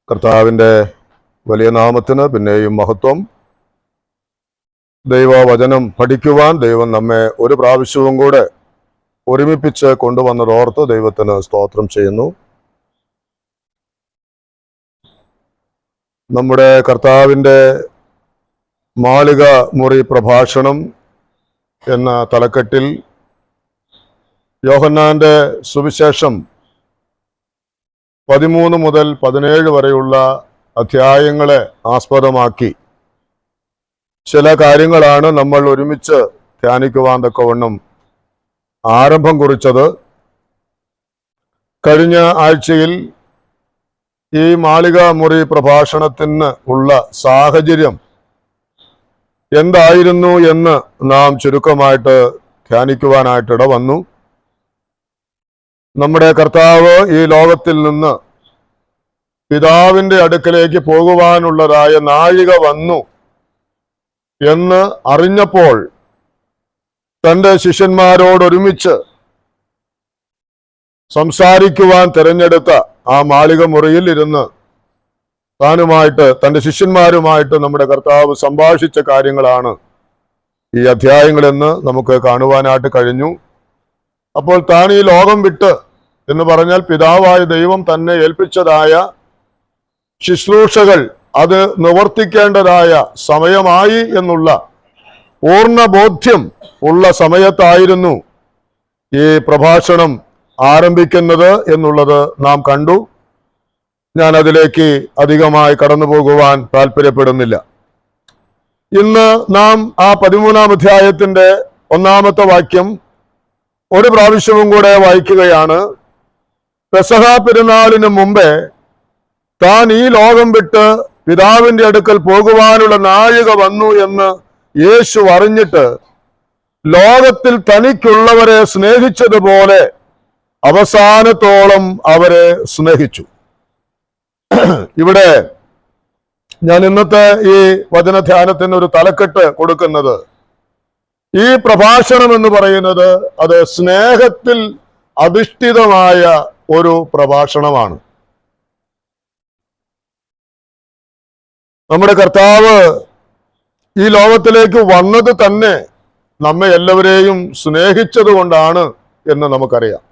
കർത്താവിൻ്റെ വലിയ നാമത്തിന് പിന്നെയും മഹത്വം. ദൈവവചനം പഠിക്കുവാൻ ദൈവം നമ്മെ ഒരു പ്രാവശ്യവും കൂടെ ഒരുമിപ്പിച്ച് കൊണ്ടുവന്നതോർത്ത് ദൈവത്തിന് സ്തോത്രം ചെയ്യുന്നു. നമ്മുടെ കർത്താവിൻ്റെ മാളിക മുറി പ്രഭാഷണം എന്ന തലക്കെട്ടിൽ യോഹന്നാന്റെ സുവിശേഷം 13 മുതൽ 17 വരെയുള്ള അധ്യായങ്ങളെ ആസ്പദമാക്കി ചില കാര്യങ്ങളാണ് നമ്മൾ ഒരുമിച്ച് ധ്യാനിക്കുവാൻ തക്കവണ്ണം ആരംഭം കുറിച്ചത്. കഴിഞ്ഞ ആഴ്ചയിൽ ഈ മാളിക മുറി പ്രഭാഷണത്തിന് ഉള്ള സാഹചര്യം എന്തായിരുന്നു എന്ന് നാം ചുരുക്കമായിട്ട് ധ്യാനിക്കുവാനായിട്ടിട വന്നു. നമ്മുടെ കർത്താവ് ഈ ലോകത്തിൽ നിന്ന് പിതാവിൻ്റെ അടുക്കലേക്ക് പോകുവാനുള്ളതായ നാഴിക വന്നു എന്ന് അറിഞ്ഞപ്പോൾ തൻ്റെ ശിഷ്യന്മാരോടൊരുമിച്ച് സംസാരിക്കുവാൻ തിരഞ്ഞെടുത്ത ആ മാളിക മുറിയിൽ ഇരുന്ന് താനുമായിട്ട് തൻ്റെ ശിഷ്യന്മാരുമായിട്ട് നമ്മുടെ കർത്താവ് സംഭാഷിച്ച കാര്യങ്ങളാണ് ഈ അധ്യായങ്ങളെന്ന് നമുക്ക് കാണുവാനായിട്ട് കഴിഞ്ഞു. അപ്പോൾ താൻ ഈ ലോകം വിട്ട് എന്ന് പറഞ്ഞാൽ പിതാവായ ദൈവം തന്നെ ഏൽപ്പിച്ചതായ ശുശ്രൂഷകൾ അത് നിവർത്തിക്കേണ്ടതായ സമയമായി എന്നുള്ള പൂർണ്ണ ബോധ്യം ഉള്ള സമയത്തായിരുന്നു ഈ പ്രഭാഷണം ആരംഭിക്കുന്നത് എന്നുള്ളത് നാം കണ്ടു. ഞാൻ അതിലേക്ക് അധികമായി കടന്നു പോകുവാൻ താല്പര്യപ്പെടുന്നില്ല. ഇന്ന് നാം ആ 13-ാം അധ്യായത്തിന്റെ 1-ാമത്തെ വാക്യം ഒരു പ്രാവശ്യവും കൂടെ വായിക്കുകയാണ്. പെസഹ പെരുന്നാളിന് മുമ്പേ താൻ ഈ ലോകം വിട്ട് പിതാവിന്റെ അടുക്കൽ പോകുവാനുള്ള നാഴിക വന്നു എന്ന് യേശു അറിഞ്ഞിട്ട് ലോകത്തിൽ തനിക്കുള്ളവരെ സ്നേഹിച്ചതുപോലെ അവസാനത്തോളം അവരെ സ്നേഹിച്ചു. ഇവിടെ ഞാൻ ഇന്നത്തെ ഈ വചനധ്യാനത്തിന് ഒരു തലക്കെട്ട് കൊടുക്കുന്നത്, ഈ പ്രഭാഷണം എന്ന് പറയുന്നത് അത് സ്നേഹത്തിൽ അധിഷ്ഠിതമായ ഒരു പ്രഭാഷണമാണ്. നമ്മുടെ കർത്താവ് ഈ ലോകത്തിലേക്ക് വന്നത് തന്നെ നമ്മെ എല്ലാവരെയും സ്നേഹിച്ചത് കൊണ്ടാണ് എന്ന് നമുക്കറിയാം.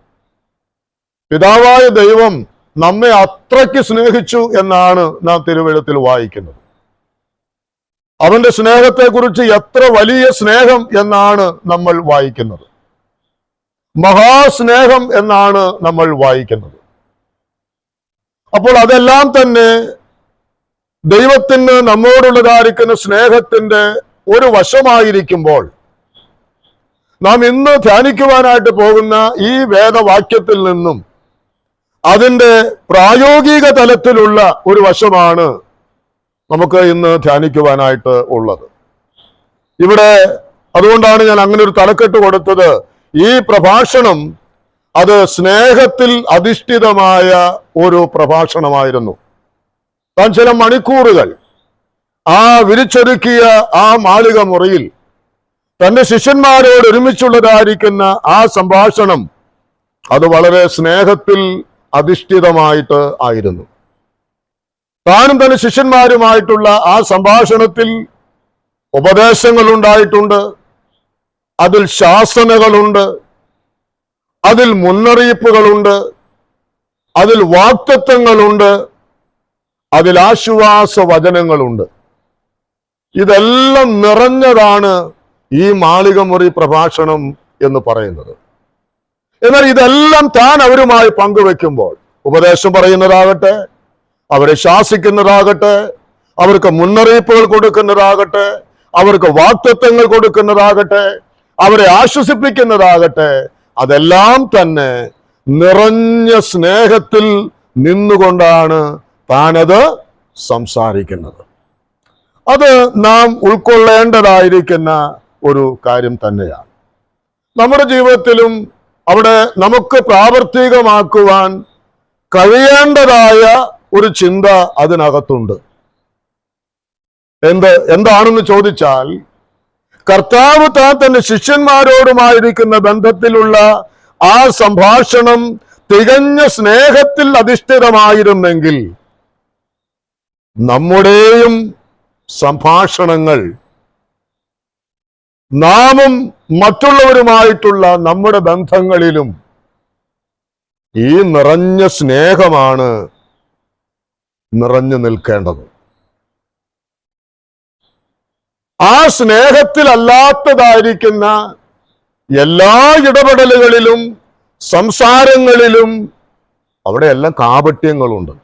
പിതാവായ ദൈവം നമ്മെ അത്രയ്ക്ക് സ്നേഹിച്ചു എന്നാണ് നാം തിരുവെഴുത്തിൽ വായിക്കുന്നത്. അവന്റെ സ്നേഹത്തെക്കുറിച്ച് എത്ര വലിയ സ്നേഹം എന്നാണ് നമ്മൾ വായിക്കുന്നത്. മഹാസ്നേഹം എന്നാണ് നമ്മൾ വായിക്കുന്നത്. അപ്പോൾ അതെല്ലാം തന്നെ ദൈവത്തിന് നമ്മോടുള്ളതായിരിക്കുന്ന സ്നേഹത്തിന്റെ ഒരു വശമായിരിക്കുമ്പോൾ, നാം ഇന്ന് ധ്യാനിക്കുവാനായിട്ട് പോകുന്ന ഈ വേദവാക്യത്തിൽ നിന്നും അതിൻ്റെ പ്രായോഗിക തലത്തിലുള്ള ഒരു വശമാണ് നമുക്ക് ഇന്ന് ധ്യാനിക്കുവാനായിട്ട് ഉള്ളത്. ഇവിടെ അതുകൊണ്ടാണ് ഞാൻ അങ്ങനെ ഒരു തലക്കെട്ട് കൊടുത്തത്. ഈ പ്രഭാഷണം അത് സ്നേഹത്തിൽ അധിഷ്ഠിതമായ ഒരു പ്രഭാഷണമായിരുന്നു. താൻ ചില മണിക്കൂറുകൾ ആ വിരിച്ചൊരുക്കിയ ആ മാളിക മുറിയിൽ തൻ്റെ ശിഷ്യന്മാരോട് ഒരുമിച്ചുള്ളതായിരിക്കുന്ന ആ സംഭാഷണം അത് വളരെ സ്നേഹത്തിൽ അധിഷ്ഠിതമായിട്ട് ആയിരുന്നു. താനും തന്റെ ശിഷ്യന്മാരുമായിട്ടുള്ള ആ സംഭാഷണത്തിൽ ഉപദേശങ്ങൾ ഉണ്ടായിട്ടുണ്ട്, അതിൽ ശാസനകളുണ്ട്, അതിൽ മുന്നറിയിപ്പുകളുണ്ട്, അതിൽ വാഗ്ദത്തങ്ങളുണ്ട്, അതിൽ ആശ്വാസ വചനങ്ങളുണ്ട്. ഇതെല്ലാം നിറഞ്ഞതാണ് ഈ മാളിക മുറി പ്രഭാഷണം എന്ന് പറയുന്നത്. എന്നാൽ ഇതെല്ലാം താൻ അവരുമായി പങ്കുവെക്കുമ്പോൾ, ഉപദേശം പറയുന്നതാകട്ടെ, അവരെ ശാസിക്കുന്നതാകട്ടെ, അവർക്ക് മുന്നറിയിപ്പുകൾ കൊടുക്കുന്നതാകട്ടെ, അവർക്ക് വാഗ്ദത്തങ്ങൾ കൊടുക്കുന്നതാകട്ടെ, അവരെ ആശ്വസിപ്പിക്കുന്നതാകട്ടെ, അതെല്ലാം തന്നെ നിറഞ്ഞ സ്നേഹത്തിൽ നിന്നുകൊണ്ടാണ് താനത് സംസാരിക്കുന്നത്. അത് നാം ഉൾക്കൊള്ളേണ്ടതായിരിക്കുന്ന ഒരു കാര്യം തന്നെയാണ്. നമ്മുടെ ജീവിതത്തിലും അവിടെ നമുക്ക് പ്രാവർത്തികമാക്കുവാൻ കഴിയേണ്ടതായ ഒരു ചിന്ത അതിനകത്തുണ്ട്. എന്താണെന്ന് ചോദിച്ചാൽ, കർത്താവ് താൻ തന്റെ ശിഷ്യന്മാരോടുമായിരിക്കുന്ന ബന്ധത്തിലുള്ള ആ സംഭാഷണം തികഞ്ഞ സ്നേഹത്തിൽ അധിഷ്ഠിതമായിരുന്നെങ്കിൽ നമ്മുടെയും സംഭാഷണങ്ങൾ നാമും മറ്റുള്ളവരുമായിട്ടുള്ള നമ്മുടെ ബന്ധങ്ങളിലും ഈ നിറഞ്ഞ സ്നേഹമാണ് നിറഞ്ഞു നിൽക്കേണ്ടത്. ആ സ്നേഹത്തിലല്ലാത്തതായിരിക്കുന്ന എല്ലാ ഇടപെടലുകളിലും സംസാരങ്ങളിലും അവിടെയെല്ലാം കാപട്യങ്ങളുണ്ട്.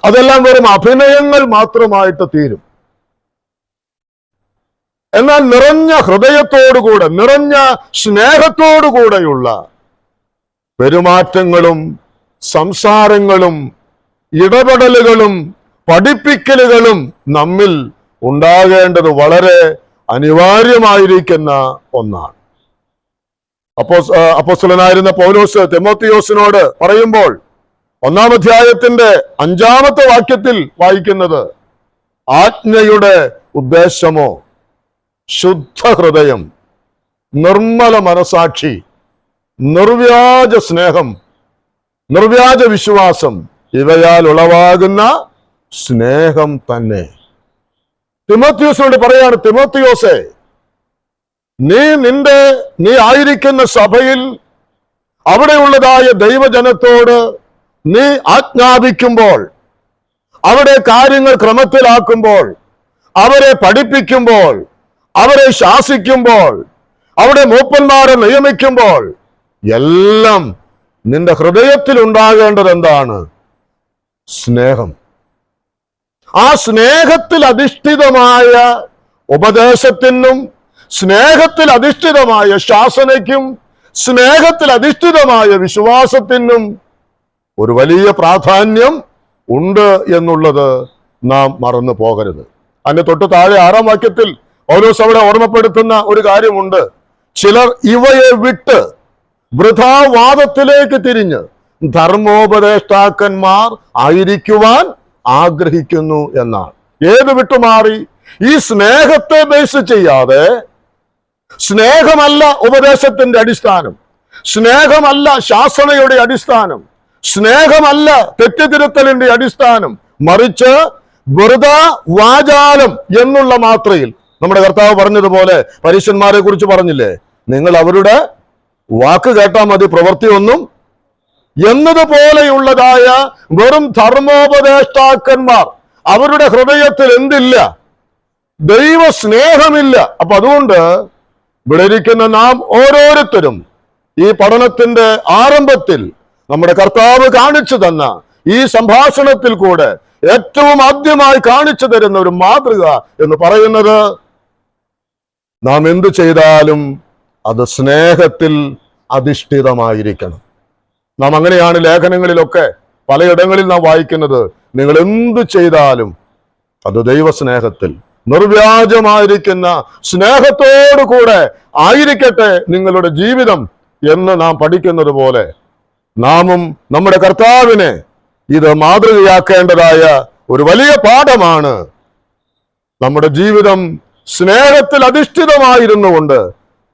അതെല്ലാം വെറും അഭിനയങ്ങൾ മാത്രമായിട്ട് തീരും. എന്നാൽ നിറഞ്ഞ ഹൃദയത്തോടുകൂടെ, നിറഞ്ഞ സ്നേഹത്തോടുകൂടെയുള്ള പെരുമാറ്റങ്ങളും സംസാരങ്ങളും ഇടപെടലുകളും പഠിപ്പിക്കലുകളും നമ്മിൽ ഉണ്ടാകേണ്ടത് വളരെ അനിവാര്യമായിരിക്കുന്ന ഒന്നാണ്. അപ്പോസ്തലനായിരുന്ന പൗലോസ് തിമോത്തിയോസിനോട് പറയുമ്പോൾ 1-ാം അധ്യായത്തിന്റെ 5-ാമത്തെ വാക്യത്തിൽ വായിക്കുന്നത്, ആജ്ഞയുടെ ഉദ്ദേശമോ ശുദ്ധ ഹൃദയം, നിർമ്മല മനസാക്ഷി, നിർവ്യാജ സ്നേഹം, നിർവ്യാജ വിശ്വാസം, ഇവയാൽ ഉളവാകുന്ന സ്നേഹം തന്നെ. തിമോത്തിയോസിനോട് പറയാണ്, തിമോത്തിയോസേ, നീ ആയിരിക്കുന്ന സഭയിൽ അവിടെയുള്ളതായ ദൈവജനത്തോട് നീ ആജ്ഞാപിക്കുമ്പോൾ, അവിടെ കാര്യങ്ങൾ ക്രമത്തിലാക്കുമ്പോൾ, അവരെ പഠിപ്പിക്കുമ്പോൾ, അവരെ ശാസിക്കുമ്പോൾ, അവിടെ മൂപ്പന്മാരെ നിയമിക്കുമ്പോൾ എല്ലാം നിന്റെ ഹൃദയത്തിൽ ഉണ്ടാകേണ്ടത് എന്താണ്? സ്നേഹം. ആ സ്നേഹത്തിൽ അധിഷ്ഠിതമായ ഉപദേശത്തിനും സ്നേഹത്തിൽ അധിഷ്ഠിതമായ ശാസനയ്ക്കും സ്നേഹത്തിൽ അധിഷ്ഠിതമായ വിശ്വാസത്തിനും ഒരു വലിയ പ്രാധാന്യം ഉണ്ട് എന്നുള്ളത് നാം മറന്നു പോകരുത്. അതിന് തൊട്ട് താഴെ 6-ാം വാക്യത്തിൽ പൗലോസ് അവിടെ ഓർമ്മപ്പെടുത്തുന്ന ഒരു കാര്യമുണ്ട്. ചിലർ ഇവയെ വിട്ട് വൃഥാവാദത്തിലേക്ക് തിരിഞ്ഞ് ധർമ്മോപദേഷ്ടാക്കന്മാർ ആയിരിക്കുവാൻ ആഗ്രഹിക്കുന്നു എന്നാണ്. ഏത് വിട്ടുമാറി? ഈ സ്നേഹത്തെ ബേസ് ചെയ്യാതെ, സ്നേഹമല്ല ഉപദേശത്തിന്റെ അടിസ്ഥാനം, സ്നേഹമല്ല ശാസനയുടെ അടിസ്ഥാനം, സ്നേഹമല്ല തെറ്റുതിരുത്തലിന്റെ അടിസ്ഥാനം, മറിച്ച് വെറുതെ വാചാലം എന്നുള്ള മാത്രയിൽ നമ്മുടെ കർത്താവ് പറഞ്ഞതുപോലെ പരീശന്മാരെ കുറിച്ച് പറഞ്ഞില്ലേ, നിങ്ങൾ അവരുടെ വാക്ക് കേട്ടാൽ മതി, പ്രവൃത്തിയൊന്നും എന്നതുപോലെയുള്ളതായ വെറും ധർമ്മോപദേഷ്ടാക്കന്മാർ, അവരുടെ ഹൃദയത്തിൽ എന്തില്ല? ദൈവ സ്നേഹമില്ല. അപ്പൊ അതുകൊണ്ട് ഇവിടെ ഇരിക്കുന്ന നാം ഓരോരുത്തരും ഈ പഠനത്തിന്റെ ആരംഭത്തിൽ നമ്മുടെ കർത്താവ് കാണിച്ചു തന്ന ഈ സംഭാഷണത്തിൽ കൂടെ ഏറ്റവും ആദ്യമായി കാണിച്ചു തരുന്ന ഒരു മാതൃക എന്ന് പറയുന്നത്, നാം എന്തു ചെയ്താലും അത് സ്നേഹത്തിൽ അധിഷ്ഠിതമായിരിക്കണം. നാം അങ്ങനെയാണ് ലേഖനങ്ങളിലൊക്കെ പലയിടങ്ങളിൽ നാം വായിക്കുന്നത്. നിങ്ങൾ എന്തു ചെയ്താലും അത് ദൈവസ്നേഹത്തിൽ, നിർവ്യാജമായിരിക്കുന്ന സ്നേഹത്തോടു കൂടെ ആയിരിക്കട്ടെ നിങ്ങളുടെ ജീവിതം എന്ന് നാം പഠിക്കുന്നത് പോലെ നാമും നമ്മുടെ കർത്താവിനെ ഇത് മാതൃകയാക്കേണ്ടതായ ഒരു വലിയ പാഠമാണ്. നമ്മുടെ ജീവിതം സ്നേഹത്തിൽ അധിഷ്ഠിതമായിരുന്നുകൊണ്ട്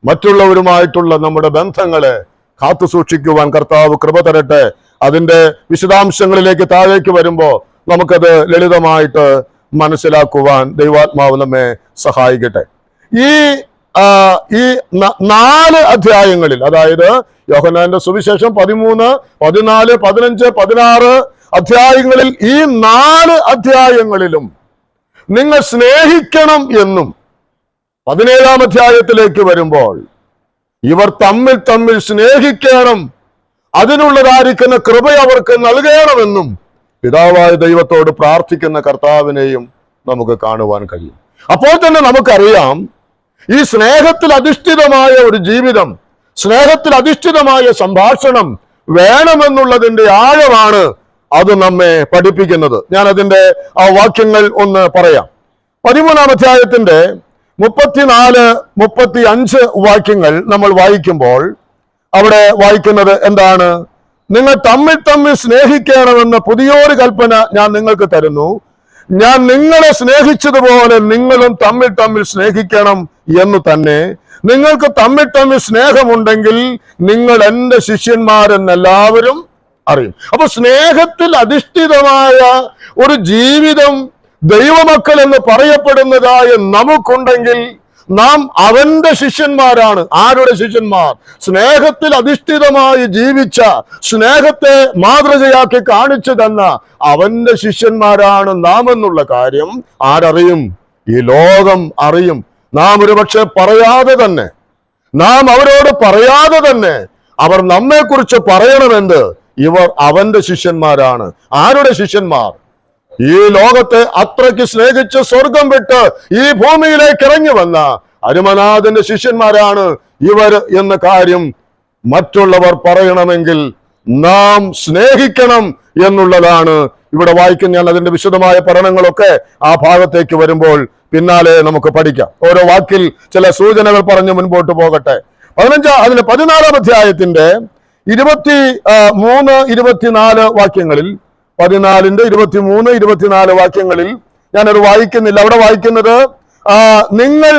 മറ്റുള്ളവരുമായിട്ടുള്ള നമ്മുടെ ബന്ധങ്ങളെ കാത്തു സൂക്ഷിക്കുവാൻ കർത്താവ് കൃപ തരട്ടെ. അതിന്റെ വിശദാംശങ്ങളിലേക്ക് താഴേക്ക് വരുമ്പോൾ നമുക്കത് ലളിതമായിട്ട് മനസ്സിലാക്കുവാൻ ദൈവാത്മാവ് നമ്മെ സഹായിക്കട്ടെ. ഈ 4 അധ്യായങ്ങളിൽ, അതായത് യോഹന്നാന്റെ സുവിശേഷം 13, 14, 15, 16 അധ്യായങ്ങളിൽ, ഈ 4 അധ്യായങ്ങളിലും നിങ്ങൾ സ്നേഹിക്കണം എന്നും 17-ാം അധ്യായത്തിലേക്ക് വരുമ്പോൾ ഇവർ തമ്മിൽ സ്നേഹിക്കണം, അതിനുള്ളതായിരിക്കുന്ന കൃപ അവർക്ക് നൽകണമെന്നും പിതാവായ ദൈവത്തോട് പ്രാർത്ഥിക്കുന്ന കർത്താവിനെയും നമുക്ക് കാണുവാൻ കഴിയും. അപ്പോൾ തന്നെ നമുക്കറിയാം, ഈ സ്നേഹത്തിൽ അധിഷ്ഠിതമായ ഒരു ജീവിതം, സ്നേഹത്തിൽ അധിഷ്ഠിതമായ സംഭാഷണം വേണമെന്നുള്ളതിന്റെ ആഴമാണ് അത് നമ്മെ പഠിപ്പിക്കുന്നത്. ഞാൻ അതിന്റെ ആ വാക്യങ്ങൾ ഒന്ന് പറയാം. 13-ാം അധ്യായത്തിന്റെ 34, 35 വാക്യങ്ങൾ നമ്മൾ വായിക്കുമ്പോൾ അവിടെ വായിക്കുന്നത് എന്താണ്? നിങ്ങൾ തമ്മിൽ സ്നേഹിക്കണമെന്ന പുതിയൊരു കൽപ്പന ഞാൻ നിങ്ങൾക്ക് തരുന്നു. ഞാൻ നിങ്ങളെ സ്നേഹിച്ചതുപോലെ നിങ്ങളും തമ്മിൽ സ്നേഹിക്കണം എന്ന് തന്നെ. നിങ്ങൾക്ക് തമ്മിൽ സ്നേഹമുണ്ടെങ്കിൽ നിങ്ങൾ എൻ്റെ ശിഷ്യന്മാരെന്നെല്ലാവരും അറിയും. അപ്പൊ സ്നേഹത്തിൽ അധിഷ്ഠിതമായ ഒരു ജീവിതം ദൈവമക്കൾ എന്ന് പറയപ്പെടുന്നതായ നമുക്കുണ്ടെങ്കിൽ നാം അവന്റെ ശിഷ്യന്മാരാണ്. ആരുടെ ശിഷ്യന്മാർ? സ്നേഹത്തിൽ അധിഷ്ഠിതമായി ജീവിച്ച, സ്നേഹത്തെ മാതൃകയാക്കി കാണിച്ചു തന്ന അവന്റെ ശിഷ്യന്മാരാണ് നാം എന്നുള്ള കാര്യം ആരറിയും? ഈ ലോകം അറിയും. നാം ഒരുപക്ഷെ പറയാതെ തന്നെ, നാം അവരോട് പറയാതെ തന്നെ അവർ നമ്മെക്കുറിച്ച് പറയണമെന്ന് ഇവർ അവന്റെ ശിഷ്യന്മാരാണ്. ആരുടെ ശിഷ്യന്മാർ? ഈ ലോകത്തെ അത്രയ്ക്ക് സ്നേഹിച്ച് സ്വർഗം വിട്ട് ഈ ഭൂമിയിലേക്ക് ഇറങ്ങി വന്ന അരുമനാഥന്റെ ശിഷ്യന്മാരാണ് ഇവർ എന്ന കാര്യം മറ്റുള്ളവർ പറയണമെങ്കിൽ നാം സ്നേഹിക്കണം എന്നുള്ളതാണ് ഇവിടെ വായിക്കുന്ന. ഞാൻ അതിന്റെ വിശദമായ പഠനങ്ങളൊക്കെ ആ ഭാഗത്തേക്ക് വരുമ്പോൾ പിന്നാലെ നമുക്ക് പഠിക്കാം. ഓരോ വാക്കിൽ ചില സൂചനകൾ പറഞ്ഞ് മുൻപോട്ട് പോകട്ടെ. 14-ാം അധ്യായത്തിന്റെ 23-24 വാക്യങ്ങളിൽ, 14-ന്റെ 23-24 വാക്യങ്ങളിൽ ഞാനത് വായിക്കുന്നില്ല. അവിടെ വായിക്കുന്നത് നിങ്ങൾ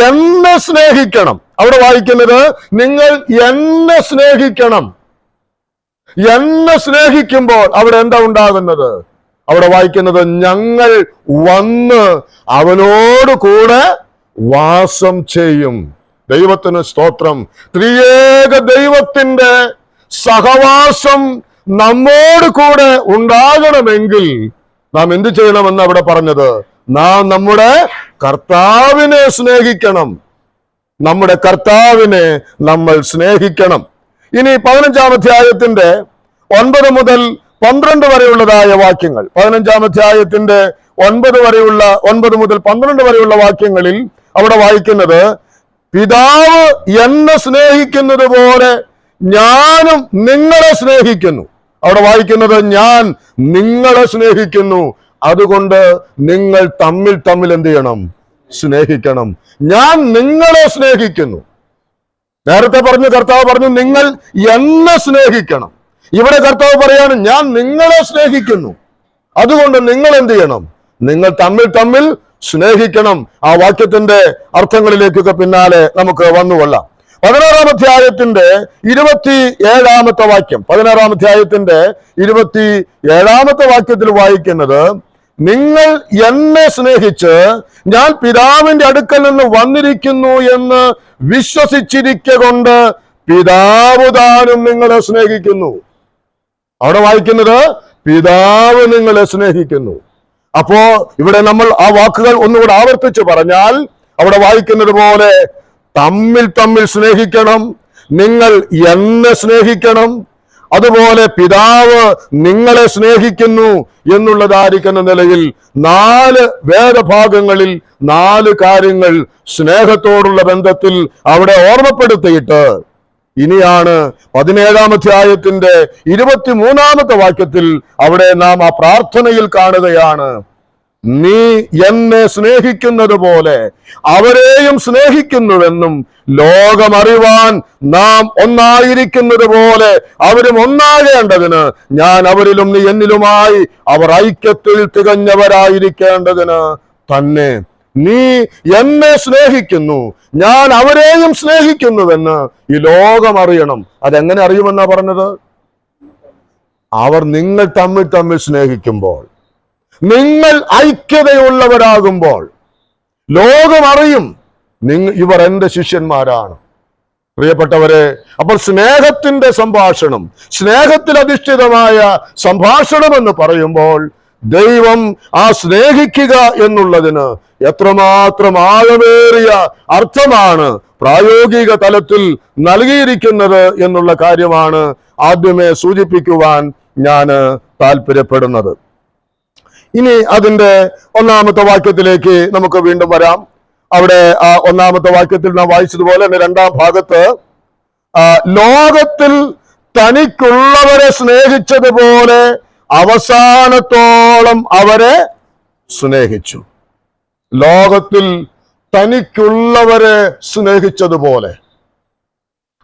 എന്നെ സ്നേഹിക്കണം. അവിടെ വായിക്കുന്നത് നിങ്ങൾ എന്നെ സ്നേഹിക്കണം. എന്നെ സ്നേഹിക്കുമ്പോൾ അവിടെ എന്താ ഉണ്ടാകുന്നത്? അവിടെ വായിക്കുന്നത് ഞങ്ങൾ വന്ന് അവനോട് കൂടെ വാസം ചെയ്യും. ദൈവത്തിന് സ്തോത്രം. ത്രിയേക ദൈവത്തിന്റെ സഹവാസം നമ്മോട് കൂടെ ഉണ്ടാകണമെങ്കിൽ നാം എന്ത് ചെയ്യണമെന്ന് അവിടെ പറഞ്ഞത്? നാം നമ്മുടെ കർത്താവിനെ സ്നേഹിക്കണം. നമ്മുടെ കർത്താവിനെ നമ്മൾ സ്നേഹിക്കണം. ഇനി 15-ാം അധ്യായത്തിന്റെ 9 മുതൽ 12 വരെയുള്ളതായ വാക്യങ്ങൾ, 15-ാം അധ്യായത്തിന്റെ 9 മുതൽ 12 വരെയുള്ള വാക്യങ്ങളിൽ അവിടെ വായിക്കുന്നത്, പിതാവ് എന്നെ സ്നേഹിക്കുന്നത് പോലെ ഞാനും നിങ്ങളെ സ്നേഹിക്കുന്നു. അവിടെ വായിക്കുന്നത് ഞാൻ നിങ്ങളെ സ്നേഹിക്കുന്നു, അതുകൊണ്ട് നിങ്ങൾ തമ്മിൽ എന്ത് ചെയ്യണം? സ്നേഹിക്കണം. ഞാൻ നിങ്ങളെ സ്നേഹിക്കുന്നു. നേരത്തെ കർത്താവ് പറഞ്ഞു നിങ്ങൾ എന്നെ സ്നേഹിക്കണം. ഇവിടെ കർത്താവ് പറയാണ് ഞാൻ നിങ്ങളെ സ്നേഹിക്കുന്നു, അതുകൊണ്ട് നിങ്ങൾ എന്ത് ചെയ്യണം? നിങ്ങൾ തമ്മിൽ സ്നേഹിക്കണം. ആ വാക്യത്തിന്റെ അർത്ഥങ്ങളിലേക്കൊക്കെ പിന്നാലെ നമുക്ക് വന്നുകൊള്ളാം. 16-ാം അധ്യായത്തിന്റെ 27-ാമത്തെ വാക്യം, 16-ാം അധ്യായത്തിന്റെ 27-ാമത്തെ വാക്യത്തിൽ വായിക്കുന്നത്, നിങ്ങൾ എന്നെ സ്നേഹിച്ച് ഞാൻ പിതാവിന്റെ അടുക്കൽ നിന്ന് വന്നിരിക്കുന്നു എന്ന് വിശ്വസിച്ചിരിക്കൊണ്ട് പിതാവ് താനും നിങ്ങളെ സ്നേഹിക്കുന്നു. അവിടെ വായിക്കുന്നത് പിതാവ് നിങ്ങളെ സ്നേഹിക്കുന്നു. അപ്പോ ഇവിടെ നമ്മൾ ആ വാക്കുകൾ ഒന്നുകൂടെ ആവർത്തിച്ച് പറഞ്ഞാൽ അവിടെ വായിക്കുന്നത് പോലെ തമ്മിൽ സ്നേഹിക്കണം, നിങ്ങൾ എന്നെ സ്നേഹിക്കണം, അതുപോലെ പിതാവ് നിങ്ങളെ സ്നേഹിക്കുന്നു എന്നുള്ളതായിരിക്കുന്ന നിലയിൽ 4 വേദഭാഗങ്ങളിൽ 4 കാര്യങ്ങൾ സ്നേഹത്തോടുള്ള ബന്ധത്തിൽ അവിടെ ഓർമ്മപ്പെടുത്തിയിട്ട് ഇനിയാണ് 17-ാം അധ്യായത്തിന്റെ 23-ാമത്തെ വാക്യത്തിൽ അവിടെ നാം ആ പ്രാർത്ഥനയിൽ കാണുകയാണ്, നീ എന്നെ സ്നേഹിക്കുന്നത് പോലെ അവരെയും സ്നേഹിക്കുന്നുവെന്നും ലോകമറിവാൻ നാം ഒന്നായിരിക്കുന്നത് പോലെ അവരും ഒന്നാകേണ്ടതിന് ഞാൻ അവരിലും നീ എന്നിലുമായി അവർ ഐക്യത്തിൽ തികഞ്ഞവരായിരിക്കേണ്ടതിന് തന്നെ. നീ എന്നെ സ്നേഹിക്കുന്നു, ഞാൻ അവരെയും സ്നേഹിക്കുന്നുവെന്ന് ഈ ലോകം അറിയണം. അതെങ്ങനെ അറിയുമെന്നാ പറഞ്ഞത്? അവർ നിങ്ങൾ തമ്മിൽ സ്നേഹിക്കുമ്പോൾ, നിങ്ങൾ ഐക്യതയുള്ളവരാകുമ്പോൾ ലോകം അറിയും ഇവർ എന്റെ ശിഷ്യന്മാരാണ്. പ്രിയപ്പെട്ടവരെ, അപ്പോൾ സ്നേഹത്തിന്റെ സംഭാഷണം, സ്നേഹത്തിൽ അധിഷ്ഠിതമായ സംഭാഷണം എന്ന് പറയുമ്പോൾ ദൈവം ആ സ്നേഹിക്കുക എന്നുള്ളതിന് എത്രമാത്രം ആഴമേറിയ അർത്ഥമാണ് പ്രായോഗിക തലത്തിൽ നൽകിയിരിക്കുന്നത് എന്നുള്ള കാര്യമാണ് ആദ്യമേ സൂചിപ്പിക്കുവാൻ ഞാൻ താല്പര്യപ്പെടുന്നത്. ഇനി അതിന്റെ 1-ാമത്തെ വാക്യത്തിലേക്ക് നമുക്ക് വീണ്ടും വരാം. അവിടെ ആ 1-ാമത്തെ വാക്യത്തിൽ നാം വായിച്ചതുപോലെ തന്നെ 2-ാം ഭാഗത്ത് ലോകത്തിൽ തനിക്കുള്ളവരെ സ്നേഹിച്ചതുപോലെ അവസാനത്തോളം അവരെ സ്നേഹിച്ചു. ലോകത്തിൽ തനിക്കുള്ളവരെ സ്നേഹിച്ചതുപോലെ.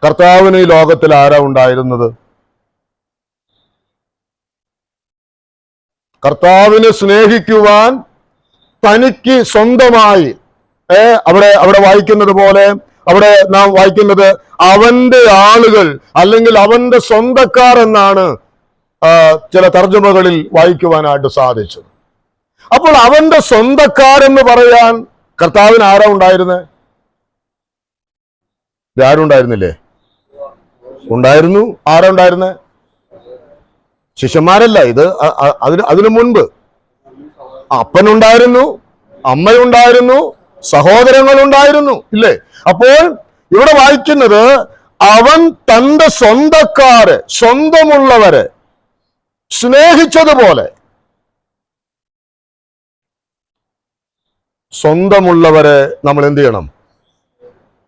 കർത്താവിന് ഈ ലോകത്തിൽ ആരാ ഉണ്ടായിരുന്നത്? കർത്താവിനെ സ്നേഹിക്കുവാൻ തനിക്ക് സ്വന്തമായി അവിടെ വായിക്കുന്നത് പോലെ അവിടെ നാം വായിക്കുന്നത് അവന്റെ ആളുകൾ അല്ലെങ്കിൽ അവന്റെ സ്വന്തക്കാർ എന്നാണ് ചില തർജ്ജമകളിൽ വായിക്കുവാനായിട്ട് സാധിച്ചത്. അപ്പോൾ അവന്റെ സ്വന്തക്കാരെന്ന് പറയാൻ കർത്താവിന് ആരാ ഉണ്ടായിരുന്നേ? ആരും ഉണ്ടായിരുന്നില്ലേ? ഉണ്ടായിരുന്നു. ആരാ ഉണ്ടായിരുന്നേ? ശിഷ്യന്മാരല്ല. ഇത് അതിനു മുൻപ് അപ്പനുണ്ടായിരുന്നു, അമ്മയുണ്ടായിരുന്നു, സഹോദരങ്ങളുണ്ടായിരുന്നു, ഇല്ലേ? അപ്പോൾ ഇവിടെ വായിക്കുന്നത് അവൻ തന്റെ സ്വന്തക്കാരെ, സ്വന്തമുള്ളവരെ സ്നേഹിച്ചതുപോലെ സ്വന്തമുള്ളവരെ നമ്മൾ എന്ത് ചെയ്യണം?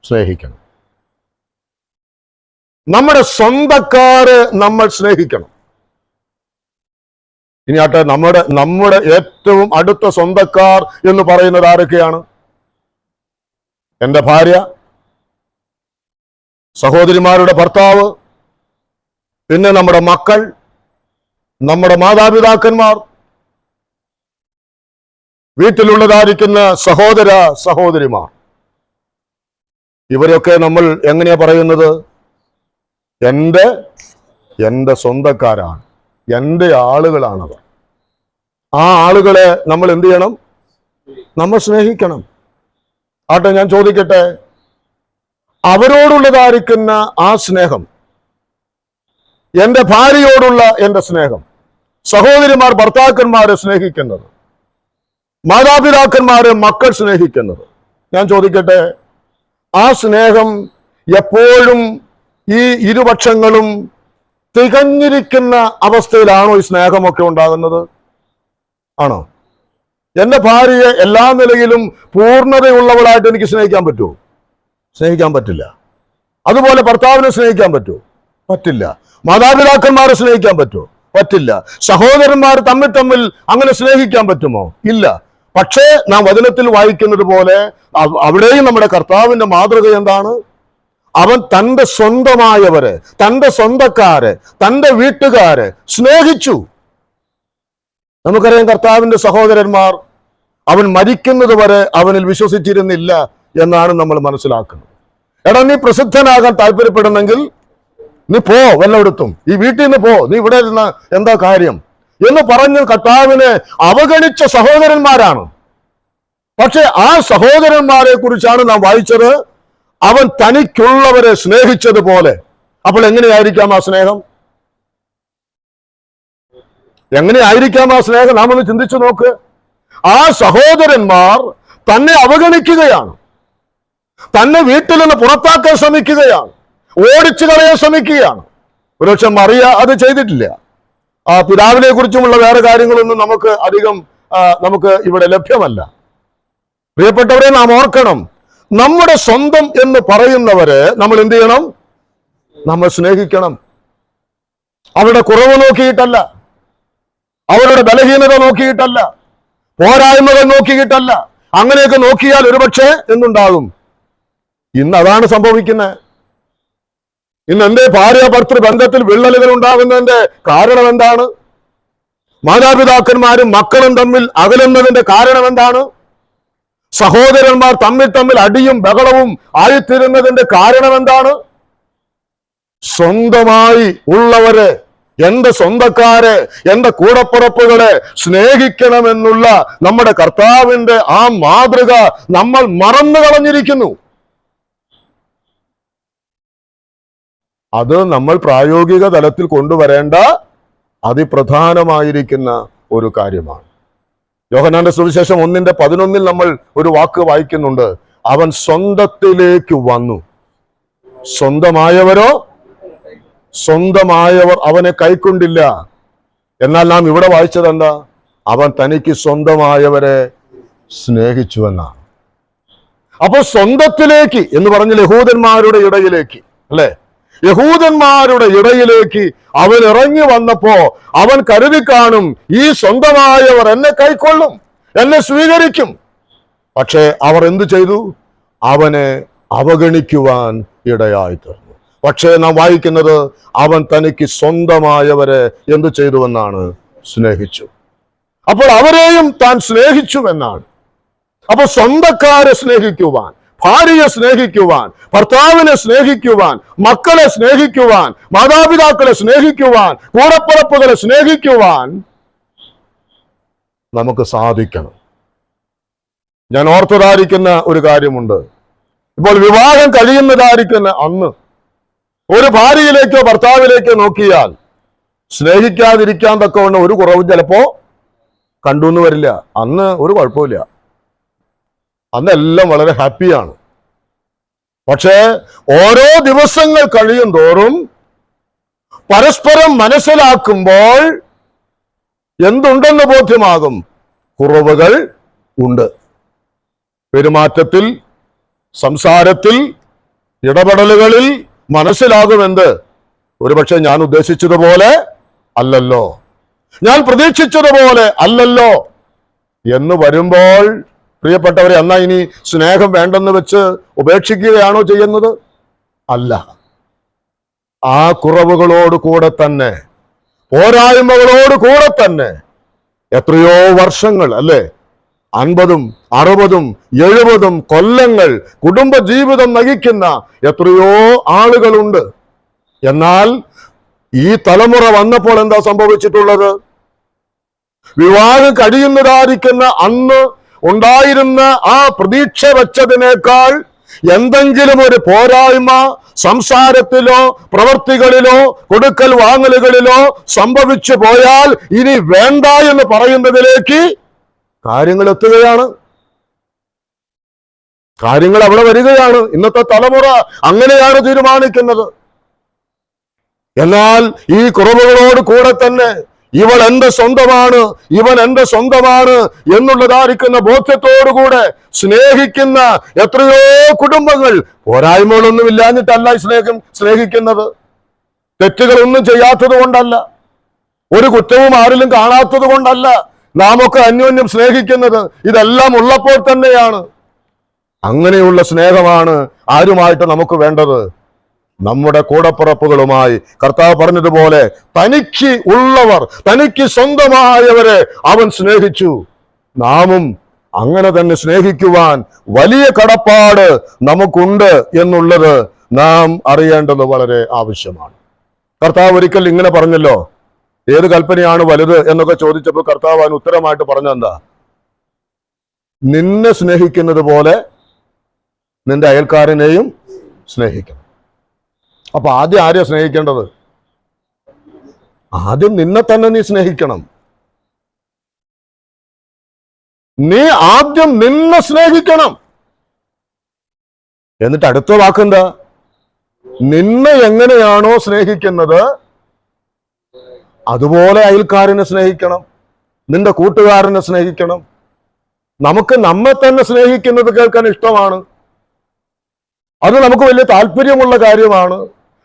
സ്നേഹിക്കണം. നമ്മുടെ സ്വന്തക്കാരെ നമ്മൾ സ്നേഹിക്കണം. ഇനി ആട്ടെ, നമ്മുടെ ഏറ്റവും അടുത്ത സ്വന്തക്കാർ എന്ന് പറയുന്നത് ആരൊക്കെയാണ്? എൻ്റെ ഭാര്യ, സഹോദരിമാരുടെ ഭർത്താവ്, പിന്നെ നമ്മുടെ മക്കൾ, നമ്മുടെ മാതാപിതാക്കന്മാർ, വീട്ടിലുള്ളതായിരിക്കുന്ന സഹോദര സഹോദരിമാർ. ഇവരൊക്കെ നമ്മൾ എങ്ങനെയാ പറയുന്നത്? എൻ്റെ സ്വന്തക്കാരാണ്, എൻ്റെ ആളുകളാണവർ. ആ ആളുകളെ നമ്മൾ എന്ത് ചെയ്യണം? നമ്മൾ സ്നേഹിക്കണം. ആട്ടെ, ഞാൻ ചോദിക്കട്ടെ, അവരോടുള്ളതായിരിക്കുന്ന ആ സ്നേഹം, എൻ്റെ ഭാര്യയോടുള്ള എൻ്റെ സ്നേഹം, സഹോദരിമാർ ഭർത്താക്കന്മാരെ സ്നേഹിക്കുന്നത്, മാതാപിതാക്കന്മാരെ മക്കൾ സ്നേഹിക്കുന്നത്, ഞാൻ ചോദിക്കട്ടെ, ആ സ്നേഹം എപ്പോഴും ഈ ഇരുപക്ഷങ്ങളും തികഞ്ഞിരിക്കുന്ന അവസ്ഥയിലാണോ ഈ സ്നേഹമൊക്കെ ഉണ്ടാകുന്നത്? ആണോ? എൻ്റെ ഭാര്യയെ എല്ലാ നിലയിലും പൂർണ്ണതയുള്ളവളായിട്ട് എനിക്ക് സ്നേഹിക്കാൻ പറ്റുമോ? സ്നേഹിക്കാൻ പറ്റില്ല. അതുപോലെ ഭർത്താവിനെ സ്നേഹിക്കാൻ പറ്റുമോ? പറ്റില്ല. മാതാപിതാക്കന്മാരെ സ്നേഹിക്കാൻ പറ്റുമോ? പറ്റില്ല. സഹോദരന്മാർ തമ്മിൽ അങ്ങനെ സ്നേഹിക്കാൻ പറ്റുമോ? ഇല്ല. പക്ഷേ നാം വചനത്തിൽ വായിക്കുന്നത് പോലെ അവിടെയും നമ്മുടെ കർത്താവിന്റെ മാതൃക എന്താണ്? അവൻ തൻ്റെ സ്വന്തമായവരെ, തൻ്റെ സ്വന്തക്കാരെ, തൻ്റെ വീട്ടുകാരെ സ്നേഹിച്ചു. നമുക്കറിയാം, കർത്താവിന്റെ സഹോദരന്മാർ അവൻ മരിക്കുന്നത് വരെ അവനിൽ വിശ്വസിച്ചിരുന്നില്ല എന്നാണ് നമ്മൾ മനസ്സിലാക്കുന്നത്. എടാ, നീ പ്രസിദ്ധനാകാൻ താല്പര്യപ്പെടുന്നെങ്കിൽ നീ പോ, വല്ലയിടത്തും, ഈ വീട്ടിൽ നിന്ന് പോ, നീ ഇവിടെ ഇരുന്ന എന്താ കാര്യം എന്ന് പറഞ്ഞ് കർത്താവിനെ അവഗണിച്ച സഹോദരന്മാരാണ്. പക്ഷെ ആ സഹോദരന്മാരെ കുറിച്ചാണ് നാം വായിച്ചത്, അവൻ തനിക്കുള്ളവരെ സ്നേഹിച്ചതുപോലെ. അപ്പോൾ എങ്ങനെയായിരിക്കാം ആ സ്നേഹം? എങ്ങനെയായിരിക്കാം ആ സ്നേഹം? നാം ഒന്ന് ചിന്തിച്ചു നോക്ക്. ആ സഹോദരന്മാർ തന്നെ അവഗണിക്കുകയാണ്, തന്നെ വീട്ടിൽ നിന്ന് പുറത്താക്കാൻ ശ്രമിക്കുകയാണ്, ഓടിച്ചു കളയാൻ ശ്രമിക്കുകയാണ്. ഒരുപക്ഷെ മറിയ അത് ചെയ്തിട്ടില്ല. ആ പിതാവിനെ കുറിച്ചുമുള്ള വേറെ കാര്യങ്ങളൊന്നും നമുക്ക് ഇവിടെ ലഭ്യമല്ല. പ്രിയപ്പെട്ടവരെ, നാം ഓർക്കണം, നമ്മുടെ സ്വന്തം എന്ന് പറയുന്നവരെ നമ്മൾ എന്ത് ചെയ്യണം? നമ്മൾ സ്നേഹിക്കണം. അവരുടെ കുറവ് നോക്കിയിട്ടല്ല, അവരുടെ ബലഹീനത നോക്കിയിട്ടല്ല, പോരായ്മകൾ നോക്കിയിട്ടല്ല. അങ്ങനെയൊക്കെ നോക്കിയാൽ ഒരുപക്ഷെ എന്തുണ്ടാകും? ഇന്ന് അതാണ് സംഭവിക്കുന്നത്. ഇന്ന് എന്റെ ഭാര്യ ഭർത്തൃ ബന്ധത്തിൽ വിള്ളലുകൾ ഉണ്ടാകുന്നതിന്റെ കാരണം എന്താണ്? മാതാപിതാക്കന്മാരും മക്കളും തമ്മിൽ അകലുന്നതിന്റെ കാരണം എന്താണ്? സഹോദരന്മാർ തമ്മിൽ അടിയും ബഹളവും ആയിത്തീരുന്നതിന്റെ കാരണം എന്താണ്? സ്വന്തമായി ഉള്ളവരെ, എന്റെ സ്വന്തക്കാരെ, എന്റെ കൂടപ്പുറപ്പുകളെ സ്നേഹിക്കണമെന്നുള്ള നമ്മുടെ കർത്താവിന്റെ ആ മാതൃക നമ്മൾ മറന്നു കളഞ്ഞിരിക്കുന്നു. അത് നമ്മൾ പ്രായോഗിക തലത്തിൽ കൊണ്ടുവരേണ്ട അതിപ്രധാനമായിരിക്കുന്ന ഒരു കാര്യമാണ്. യോഹന്നാന്റെ സുവിശേഷം 1:11 നമ്മൾ ഒരു വാക്ക് വായിക്കുന്നുണ്ട്, അവൻ സ്വന്തത്തിലേക്ക് വന്നു, സ്വന്തമായവർ അവനെ കൈക്കൊണ്ടില്ല. എന്നാൽ നാം ഇവിടെ വായിച്ചത് എന്താ? അവൻ തനിക്ക് സ്വന്തമായവരെ സ്നേഹിച്ചുവെന്നാണ്. അപ്പോൾ സ്വന്തത്തിലേക്ക് എന്ന് പറഞ്ഞ യഹൂദന്മാരുടെ ഇടയിലേക്ക്, അല്ലെ, യഹൂദന്മാരുടെ ഇടയിലേക്ക് അവൻ ഇറങ്ങി വന്നപ്പോ അവൻ കരുതി കാണും, ഈ സ്വന്തമായവർ എന്നെ കൈക്കൊള്ളും, എന്നെ സ്വീകരിക്കും. പക്ഷെ അവർ എന്തു ചെയ്തു? അവനെ അവഗണിക്കുവാൻ ഇടയായി തീർന്നു. പക്ഷേ നാം വായിക്കുന്നത് അവൻ തനിക്ക് സ്വന്തമായവരെ എന്തു ചെയ്തുവെന്നാണ്? സ്നേഹിച്ചു. അപ്പോൾ അവരെയും താൻ സ്നേഹിച്ചുവെന്നാണ്. അപ്പോൾ സ്വന്തക്കാരെ സ്നേഹിക്കുവാൻ, ഭാര്യയെ സ്നേഹിക്കുവാൻ, ഭർത്താവിനെ സ്നേഹിക്കുവാൻ, മക്കളെ സ്നേഹിക്കുവാൻ, മാതാപിതാക്കളെ സ്നേഹിക്കുവാൻ, കൂടപ്പുറപ്പുകളെ സ്നേഹിക്കുവാൻ നമുക്ക് സാധിക്കണം. ഞാൻ ഓർത്തതായിരിക്കുന്ന ഒരു കാര്യമുണ്ട്. ഇപ്പോൾ വിവാഹം കഴിയുന്നതായിരിക്കുന്ന അന്ന് ഒരു ഭാര്യയിലേക്കോ ഭർത്താവിലേക്കോ നോക്കിയാൽ സ്നേഹിക്കാതിരിക്കാൻ തക്കവണ്ണം ഒരു കുറവും ചിലപ്പോ കണ്ടുവെന്ന് വരില്ല. അന്ന് ഒരു കുഴപ്പമില്ല, അന്നെല്ലാം വളരെ ഹാപ്പിയാണ്. പക്ഷേ ഓരോ ദിവസങ്ങൾ കഴിയും തോറും പരസ്പരം മനസ്സിലാക്കുമ്പോൾ എന്തുണ്ടെന്ന് ബോധ്യമാകും. കുറവുകൾ ഉണ്ട്. പെരുമാറ്റത്തിൽ, സംസാരത്തിൽ, ഇടപെടലുകളിൽ മനസ്സിലാകുമെന്ത്. ഒരുപക്ഷെ ഞാൻ ഉദ്ദേശിച്ചതുപോലെ അല്ലല്ലോ, ഞാൻ പ്രതീക്ഷിച്ചതുപോലെ അല്ലല്ലോ എന്ന് വരുമ്പോൾ പ്രിയപ്പെട്ടവരെ, എന്നാ ഇനി സ്നേഹം വേണ്ടെന്ന് വെച്ച് ഉപേക്ഷിക്കുകയാണോ ചെയ്യുന്നത്? അല്ല. ആ കുറവുകളോട് കൂടെ തന്നെ, പോരായ്മകളോട് കൂടെ തന്നെ എത്രയോ വർഷങ്ങൾ, അല്ലേ, 50, 60, 70 കൊല്ലങ്ങൾ കുടുംബ ജീവിതം നയിക്കുന്ന എത്രയോ ആളുകളുണ്ട്. എന്നാൽ ഈ തലമുറ വന്നപ്പോൾ എന്താ സംഭവിച്ചിട്ടുള്ളത്? വിവാഹം കഴിയുന്നതായിരിക്കുന്ന അന്ന് ഉണ്ടായിരുന്ന ആ പ്രതീക്ഷ വെച്ചതിനേക്കാൾ എന്തെങ്കിലും ഒരു പോരായ്മ സംസാരത്തിലോ പ്രവൃത്തികളിലോ കൊടുക്കൽ വാങ്ങലുകളിലോ സംഭവിച്ചു പോയാൽ ഇനി വേണ്ട എന്ന് പറയുന്നതിലേക്ക് കാര്യങ്ങൾ എത്തുകയാണ്. കാര്യങ്ങൾ അവിടെ വരികയാണ്. ഇന്നത്തെ തലമുറ അങ്ങനെയാണ് തീരുമാനിക്കുന്നത്. എന്നാൽ ഈ കുറവുകളോട് കൂടെ തന്നെ ഇവൾ എന്റെ സ്വന്തമാണ്, ഇവൻ എന്റെ സ്വന്തമാണ് എന്നുള്ളതായിരിക്കുന്ന ബോധ്യത്തോടുകൂടെ സ്നേഹിക്കുന്ന എത്രയോ കുടുംബങ്ങൾ, പോരായ്മകളൊന്നും ഇല്ലാഞ്ഞിട്ടല്ല സ്നേഹിക്കുന്നത്, തെറ്റുകളൊന്നും ചെയ്യാത്തത് കൊണ്ടല്ല, ഒരു കുറ്റവും ആരിലും കാണാത്തത് കൊണ്ടല്ല നാം ഒക്കെ അന്യോന്യം സ്നേഹിക്കുന്നത്. ഇതെല്ലാം ഉള്ളപ്പോൾ തന്നെയാണ്. അങ്ങനെയുള്ള സ്നേഹമാണ് ആരുമായിട്ട് നമുക്ക് വേണ്ടത്? നമ്മുടെ കൂടപ്പിറപ്പുകളുമായി. കർത്താവ് പറഞ്ഞതുപോലെ തനിക്ക് ഉള്ളവർ, തനിക്ക് സ്വന്തമായവരെ അവൻ സ്നേഹിച്ചു. നാമും അങ്ങനെ തന്നെ സ്നേഹിക്കുവാൻ വലിയ കടപ്പാട് നമുക്കുണ്ട് എന്നുള്ളത് നാം അറിയേണ്ടത് വളരെ ആവശ്യമാണ്. കർത്താവ് ഒരിക്കൽ ഇങ്ങനെ പറഞ്ഞല്ലോ, ഏത് കൽപ്പനയാണ് വലുത് എന്നൊക്കെ ചോദിച്ചപ്പോൾ കർത്താവ് അതിന് ഉത്തരമായിട്ട് പറഞ്ഞെന്താ? നിന്നെ സ്നേഹിക്കുന്നത് പോലെ നിന്റെ അയൽക്കാരനെയും സ്നേഹിക്കണം. അപ്പൊ ആദ്യം ആരെയാ സ്നേഹിക്കേണ്ടത്? ആദ്യം നിന്നെ തന്നെ നീ സ്നേഹിക്കണം. നീ ആദ്യം നിന്നെ സ്നേഹിക്കണം. എന്നിട്ട് അടുത്ത വാക്കെന്താ? നിന്നെ എങ്ങനെയാണോ സ്നേഹിക്കുന്നത് അതുപോലെ അയൽക്കാരനെ സ്നേഹിക്കണം, നിന്റെ കൂട്ടുകാരനെ സ്നേഹിക്കണം. നമുക്ക് നമ്മെ തന്നെ സ്നേഹിക്കുന്നത് കേൾക്കാൻ ഇഷ്ടമാണ്, അത് നമുക്ക് വലിയ താല്പര്യമുള്ള കാര്യമാണ്.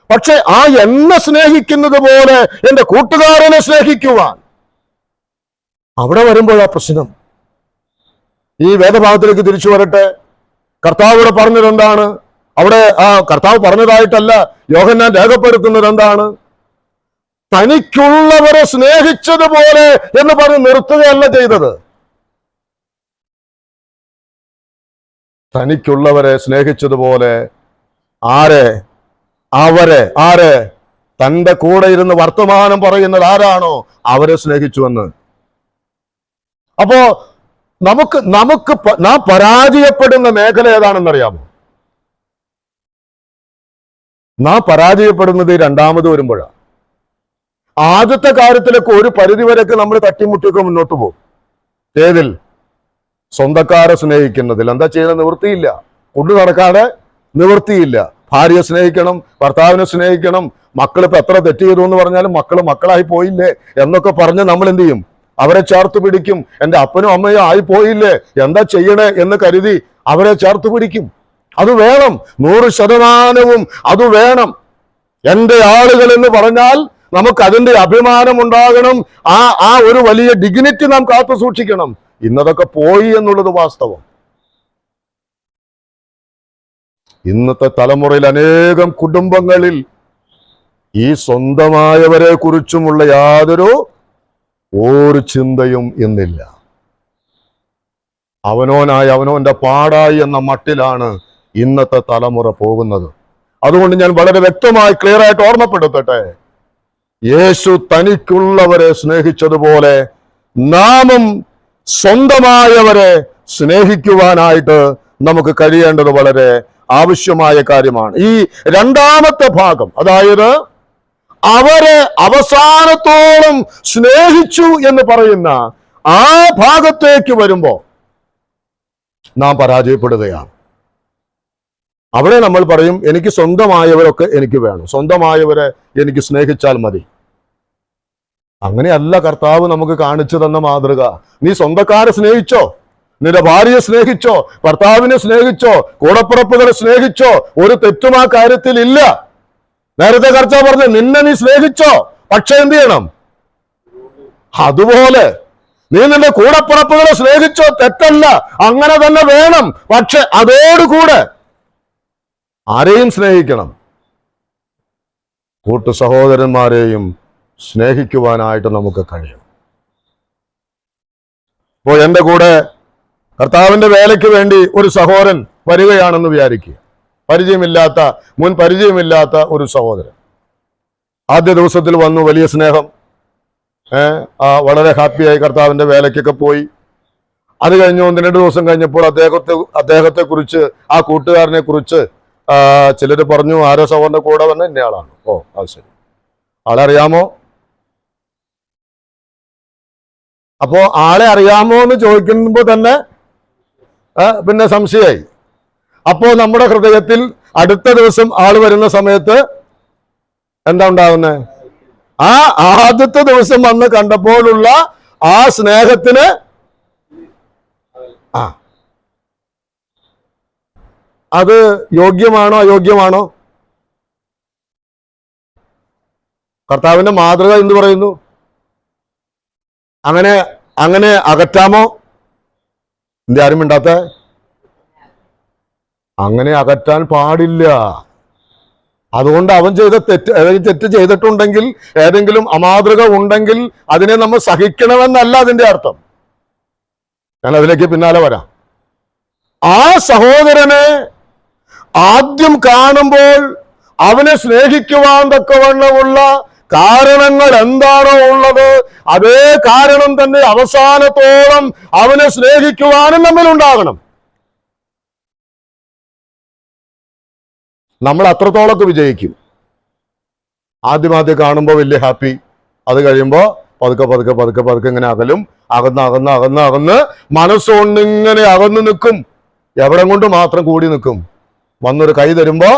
പക്ഷെ ആ എന്നെ സ്നേഹിക്കുന്നത് പോലെ എന്റെ കൂട്ടുകാരനെ സ്നേഹിക്കുവാൻ, അവിടെ വരുമ്പോഴാ പ്രശ്നം. ഈ വേദഭാഗത്തിലേക്ക് തിരിച്ചു വരട്ടെ. കർത്താവ് ഇവിടെ പറഞ്ഞത് എന്താണ്? അവിടെ ആ കർത്താവ് പറഞ്ഞതായിട്ടല്ല യോഹന്നാൻ രേഖപ്പെടുത്തുന്നത് എന്താണ്? തനിക്കുള്ളവരെ സ്നേഹിച്ചതുപോലെ എന്ന് പറഞ്ഞ് നിർത്തുകയല്ല ചെയ്തത്. തനിക്കുള്ളവരെ സ്നേഹിച്ചതുപോലെ ആരെ? അവരെ. ആരെ? തന്റെ കൂടെ ഇരുന്ന് വർത്തമാനം പറയുന്നത് ആരാണോ അവരെ സ്നേഹിച്ചുവെന്ന്. അപ്പോ നമുക്ക് നാം പരാജയപ്പെടുന്ന മേഖല ഏതാണെന്നറിയാമോ? നാം പരാജയപ്പെടുന്നത് രണ്ടാമത് വരുമ്പോഴാണ്. ആദ്യത്തെ കാര്യത്തിലൊക്കെ ഒരു പരിധിവരെയൊക്കെ നമ്മൾ തട്ടിമുട്ടിയൊക്കെ മുന്നോട്ട് പോകും. ഏതിൽ? സ്വന്തക്കാരെ സ്നേഹിക്കുന്നതിൽ. എന്താ ചെയ്യുന്ന? നിവൃത്തിയില്ല. കൊണ്ടു നടക്കാതെ നിവൃത്തിയില്ല. ഭാര്യയെ സ്നേഹിക്കണം, ഭർത്താവിനെ സ്നേഹിക്കണം, മക്കളിപ്പോ എത്ര തെറ്റ് ചെയ്തു എന്ന് പറഞ്ഞാലും മക്കളായി പോയില്ലേ എന്നൊക്കെ പറഞ്ഞ് നമ്മൾ എന്ത് ചെയ്യും? അവരെ ചേർത്ത് പിടിക്കും. എൻ്റെ അപ്പനും അമ്മയും ആയി പോയില്ലേ, എന്താ ചെയ്യണേ എന്ന് കരുതി അവരെ ചേർത്ത് പിടിക്കും. അത് വേണം, 100% അത് വേണം. എൻ്റെ ആളുകൾ എന്ന് പറഞ്ഞാൽ നമുക്ക് അതിന്റെ അഭിമാനം ഉണ്ടാകണം. ആ ഒരു വലിയ ഡിഗ്നിറ്റി നാം കാത്തു സൂക്ഷിക്കണം. ഇന്നതൊക്കെ പോയി എന്നുള്ളത് വാസ്തവം. ഇന്നത്തെ തലമുറയിൽ അനേകം കുടുംബങ്ങളിൽ ഈ സ്വന്തമായവരെ കുറിച്ചുമുള്ള യാതൊരു ചിന്തയും ഇന്നില്ല. അവനോന്റെ പാടായി എന്ന മട്ടിലാണ് ഇന്നത്തെ തലമുറ പോകുന്നത്. അതുകൊണ്ട് ഞാൻ വളരെ വ്യക്തമായി ക്ലിയർ ആയിട്ട് ഓർമ്മപ്പെടുത്തട്ടെ, യേശു തനിക്കുള്ളവരെ സ്നേഹിച്ചതുപോലെ നാമും സ്വന്തമായവരെ സ്നേഹിക്കുവാനായിട്ട് നമുക്ക് കഴിയേണ്ടത് വളരെ ആവശ്യമായ കാര്യമാണ്. ഈ രണ്ടാമത്തെ ഭാഗം, അതായത് അവരെ അവസാനത്തോളം സ്നേഹിച്ചു എന്ന് പറയുന്ന ആ ഭാഗത്തേക്ക് വരുമ്പോൾ നാം പരാജയപ്പെടുകയാണ്. അവിടെ നമ്മൾ പറയും, എനിക്ക് സ്വന്തമായവരൊക്കെ എനിക്ക് വേണം, സ്വന്തമായവരെ എനിക്ക് സ്നേഹിച്ചാൽ മതി. അങ്ങനെയല്ല കർത്താവ് നമുക്ക് കാണിച്ചു തന്ന മാതൃക. നീ സ്വന്തക്കാരെ സ്നേഹിച്ചോ, നിന്റെ ഭാര്യയെ സ്നേഹിച്ചോ, ഭർത്താവിനെ സ്നേഹിച്ചോ, കൂടപ്പിറപ്പുകളെ സ്നേഹിച്ചോ, ഒരു തെറ്റും ആ കാര്യത്തിൽ ഇല്ല. നേരത്തെ കർത്താവ് പറഞ്ഞു, നിന്നെ നീ സ്നേഹിച്ചോ, പക്ഷെ എന്ത് ചെയ്യണം? അതുപോലെ നീ നിന്റെ കൂടപ്പിറപ്പുകളെ സ്നേഹിച്ചോ, തെറ്റല്ല, അങ്ങനെ തന്നെ വേണം. പക്ഷെ അതോടുകൂടെ ആരെയും സ്നേഹിക്കണം? കൂട്ടു സഹോദരന്മാരെയും സ്നേഹിക്കുവാനായിട്ട് നമുക്ക് കഴിയും. ഇപ്പോൾ എൻ്റെ കൂടെ കർത്താവിന്റെ വേലയ്ക്ക് വേണ്ടി ഒരു സഹോദരൻ വരികയാണെന്ന് വിചാരിക്കുക. മുൻ പരിചയമില്ലാത്ത ഒരു സഹോദരൻ ആദ്യ ദിവസത്തിൽ വന്നു, വലിയ സ്നേഹം, വളരെ ഹാപ്പിയായി കർത്താവിന്റെ വേലയ്ക്കൊക്കെ പോയി. അത് കഴിഞ്ഞ് 1-2 ദിവസം കഴിഞ്ഞപ്പോൾ അദ്ദേഹത്തെ കുറിച്ച്, ആ കൂട്ടുകാരനെ കുറിച്ച് ചിലര് പറഞ്ഞു, ആരോ സഹോദരന്റെ കൂടെ വന്ന ഇന്നയാളാണ്. ഓ, അത് ശരി, ആളറിയാമോ? അപ്പോ ആളെ അറിയാമോ എന്ന് ചോദിക്കുമ്പോൾ തന്നെ പിന്നെ സംശയമായി. അപ്പോ നമ്മുടെ ഹൃദയത്തിൽ അടുത്ത ദിവസം ആള് വരുന്ന സമയത്ത് എന്താ ഉണ്ടാകുന്നത്? ആ ആദ്യത്തെ ദിവസം വന്ന് കണ്ടപ്പോഴുള്ള ആ സ്നേഹത്തിന് അത് യോഗ്യമാണോ അയോഗ്യമാണോ? കർത്താവിന്റെ മാതൃക എന്ത് പറയുന്നു? അങ്ങനെ അകറ്റാമോ? എന്ത് ആരും മിണ്ടാത്ത? അങ്ങനെ അകറ്റാൻ പാടില്ല. അതുകൊണ്ട് അവൻ ചെയ്ത തെറ്റ് ചെയ്തിട്ടുണ്ടെങ്കിൽ, ഏതെങ്കിലും അമാതൃക ഉണ്ടെങ്കിൽ അതിനെ നമ്മൾ സഹിക്കണമെന്നല്ല അതിന്റെ അർത്ഥം. ഞാൻ അതിലേക്ക് പിന്നാലെ വരാം. ആ സഹോദരനെ ആദ്യം കാണുമ്പോൾ അവനെ സ്നേഹിക്കുവാൻ തക്കവണ്ണമുള്ള കാരണങ്ങൾ എന്താണോ ഉള്ളത്, അതേ കാരണം തന്നെ അവസാനത്തോളം അവനെ സ്നേഹിക്കുവാനും നമ്മിലുണ്ടാകണം. നമ്മൾ അത്രത്തോളൊക്കെ വിജയിക്കും. ആദ്യം കാണുമ്പോൾ വലിയ ഹാപ്പി, അത് കഴിയുമ്പോൾ പതുക്കെ ഇങ്ങനെ അകന്ന് മനസ്സുകൊണ്ടിങ്ങനെ അകന്നു നിൽക്കും. എവിടെ കൊണ്ട് മാത്രം കൂടി നിൽക്കും. വന്നൊരു കൈ തരുമ്പോ,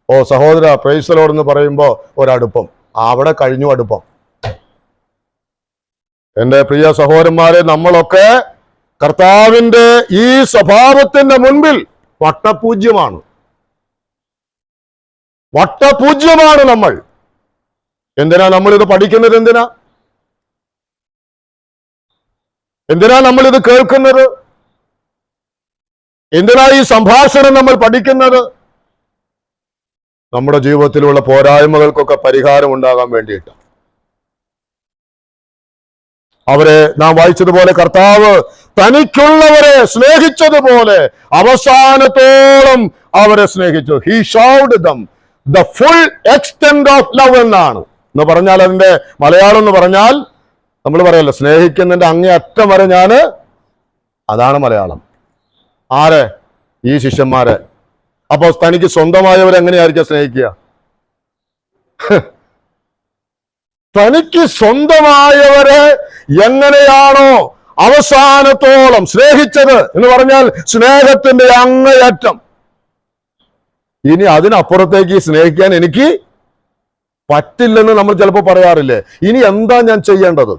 ഓ സഹോദര പ്രൈസ് ദി ലോർഡ് എന്ന് പറയുമ്പോ ഒരടുപ്പം, അവിടെ കഴിഞ്ഞു അടുപ്പം. എൻ്റെ പ്രിയ സഹോദരന്മാരെ, നമ്മളൊക്കെ കർത്താവിന്റെ ഈ സ്വഭാവത്തിന്റെ മുൻപിൽ വട്ടപൂജ്യമാണ് നമ്മൾ. എന്തിനാ നമ്മളിത് പഠിക്കുന്നത്? എന്തിനാ നമ്മളിത് കേൾക്കുന്നത്? എന്തിനാ ഈ സംഭാഷണം നമ്മൾ പഠിക്കുന്നത്? നമ്മുടെ ജീവിതത്തിലുള്ള പോരായ്മകൾക്കൊക്കെ പരിഹാരം ഉണ്ടാകാൻ വേണ്ടിയിട്ട്. അവരെ നാം വായിച്ചതുപോലെ കർത്താവ് തനിക്കുള്ളവരെ സ്നേഹിച്ചതുപോലെ അവസാനത്തോളം അവരെ സ്നേഹിച്ചു. He showed them the full extent of love എന്നാണ്. എന്ന് പറഞ്ഞാൽ, അതിന്റെ മലയാളം എന്ന് പറഞ്ഞാൽ, നമ്മൾ പറയല്ലോ സ്നേഹിക്കുന്നതിന്റെ അങ്ങേ അറ്റം വരെ ഞാന്, അതാണ് മലയാളം. ആരെ? ഈ ശിഷ്യന്മാരെ. അപ്പൊ തനിക്ക് സ്വന്തമായവരെ എങ്ങനെയായിരിക്കും സ്നേഹിക്കുക? തനിക്ക് സ്വന്തമായവരെ എങ്ങനെയാണോ അവസാനത്തോളം സ്നേഹിച്ചത് എന്ന് പറഞ്ഞാൽ സ്നേഹത്തിന്റെ അങ്ങേയറ്റം. ഇനി അതിനപ്പുറത്തേക്ക് സ്നേഹിക്കാൻ എനിക്ക് പറ്റില്ലെന്ന് നമ്മൾ ചിലപ്പോൾ പറയാറില്ലേ? ഇനി എന്താ ഞാൻ ചെയ്യേണ്ടത്?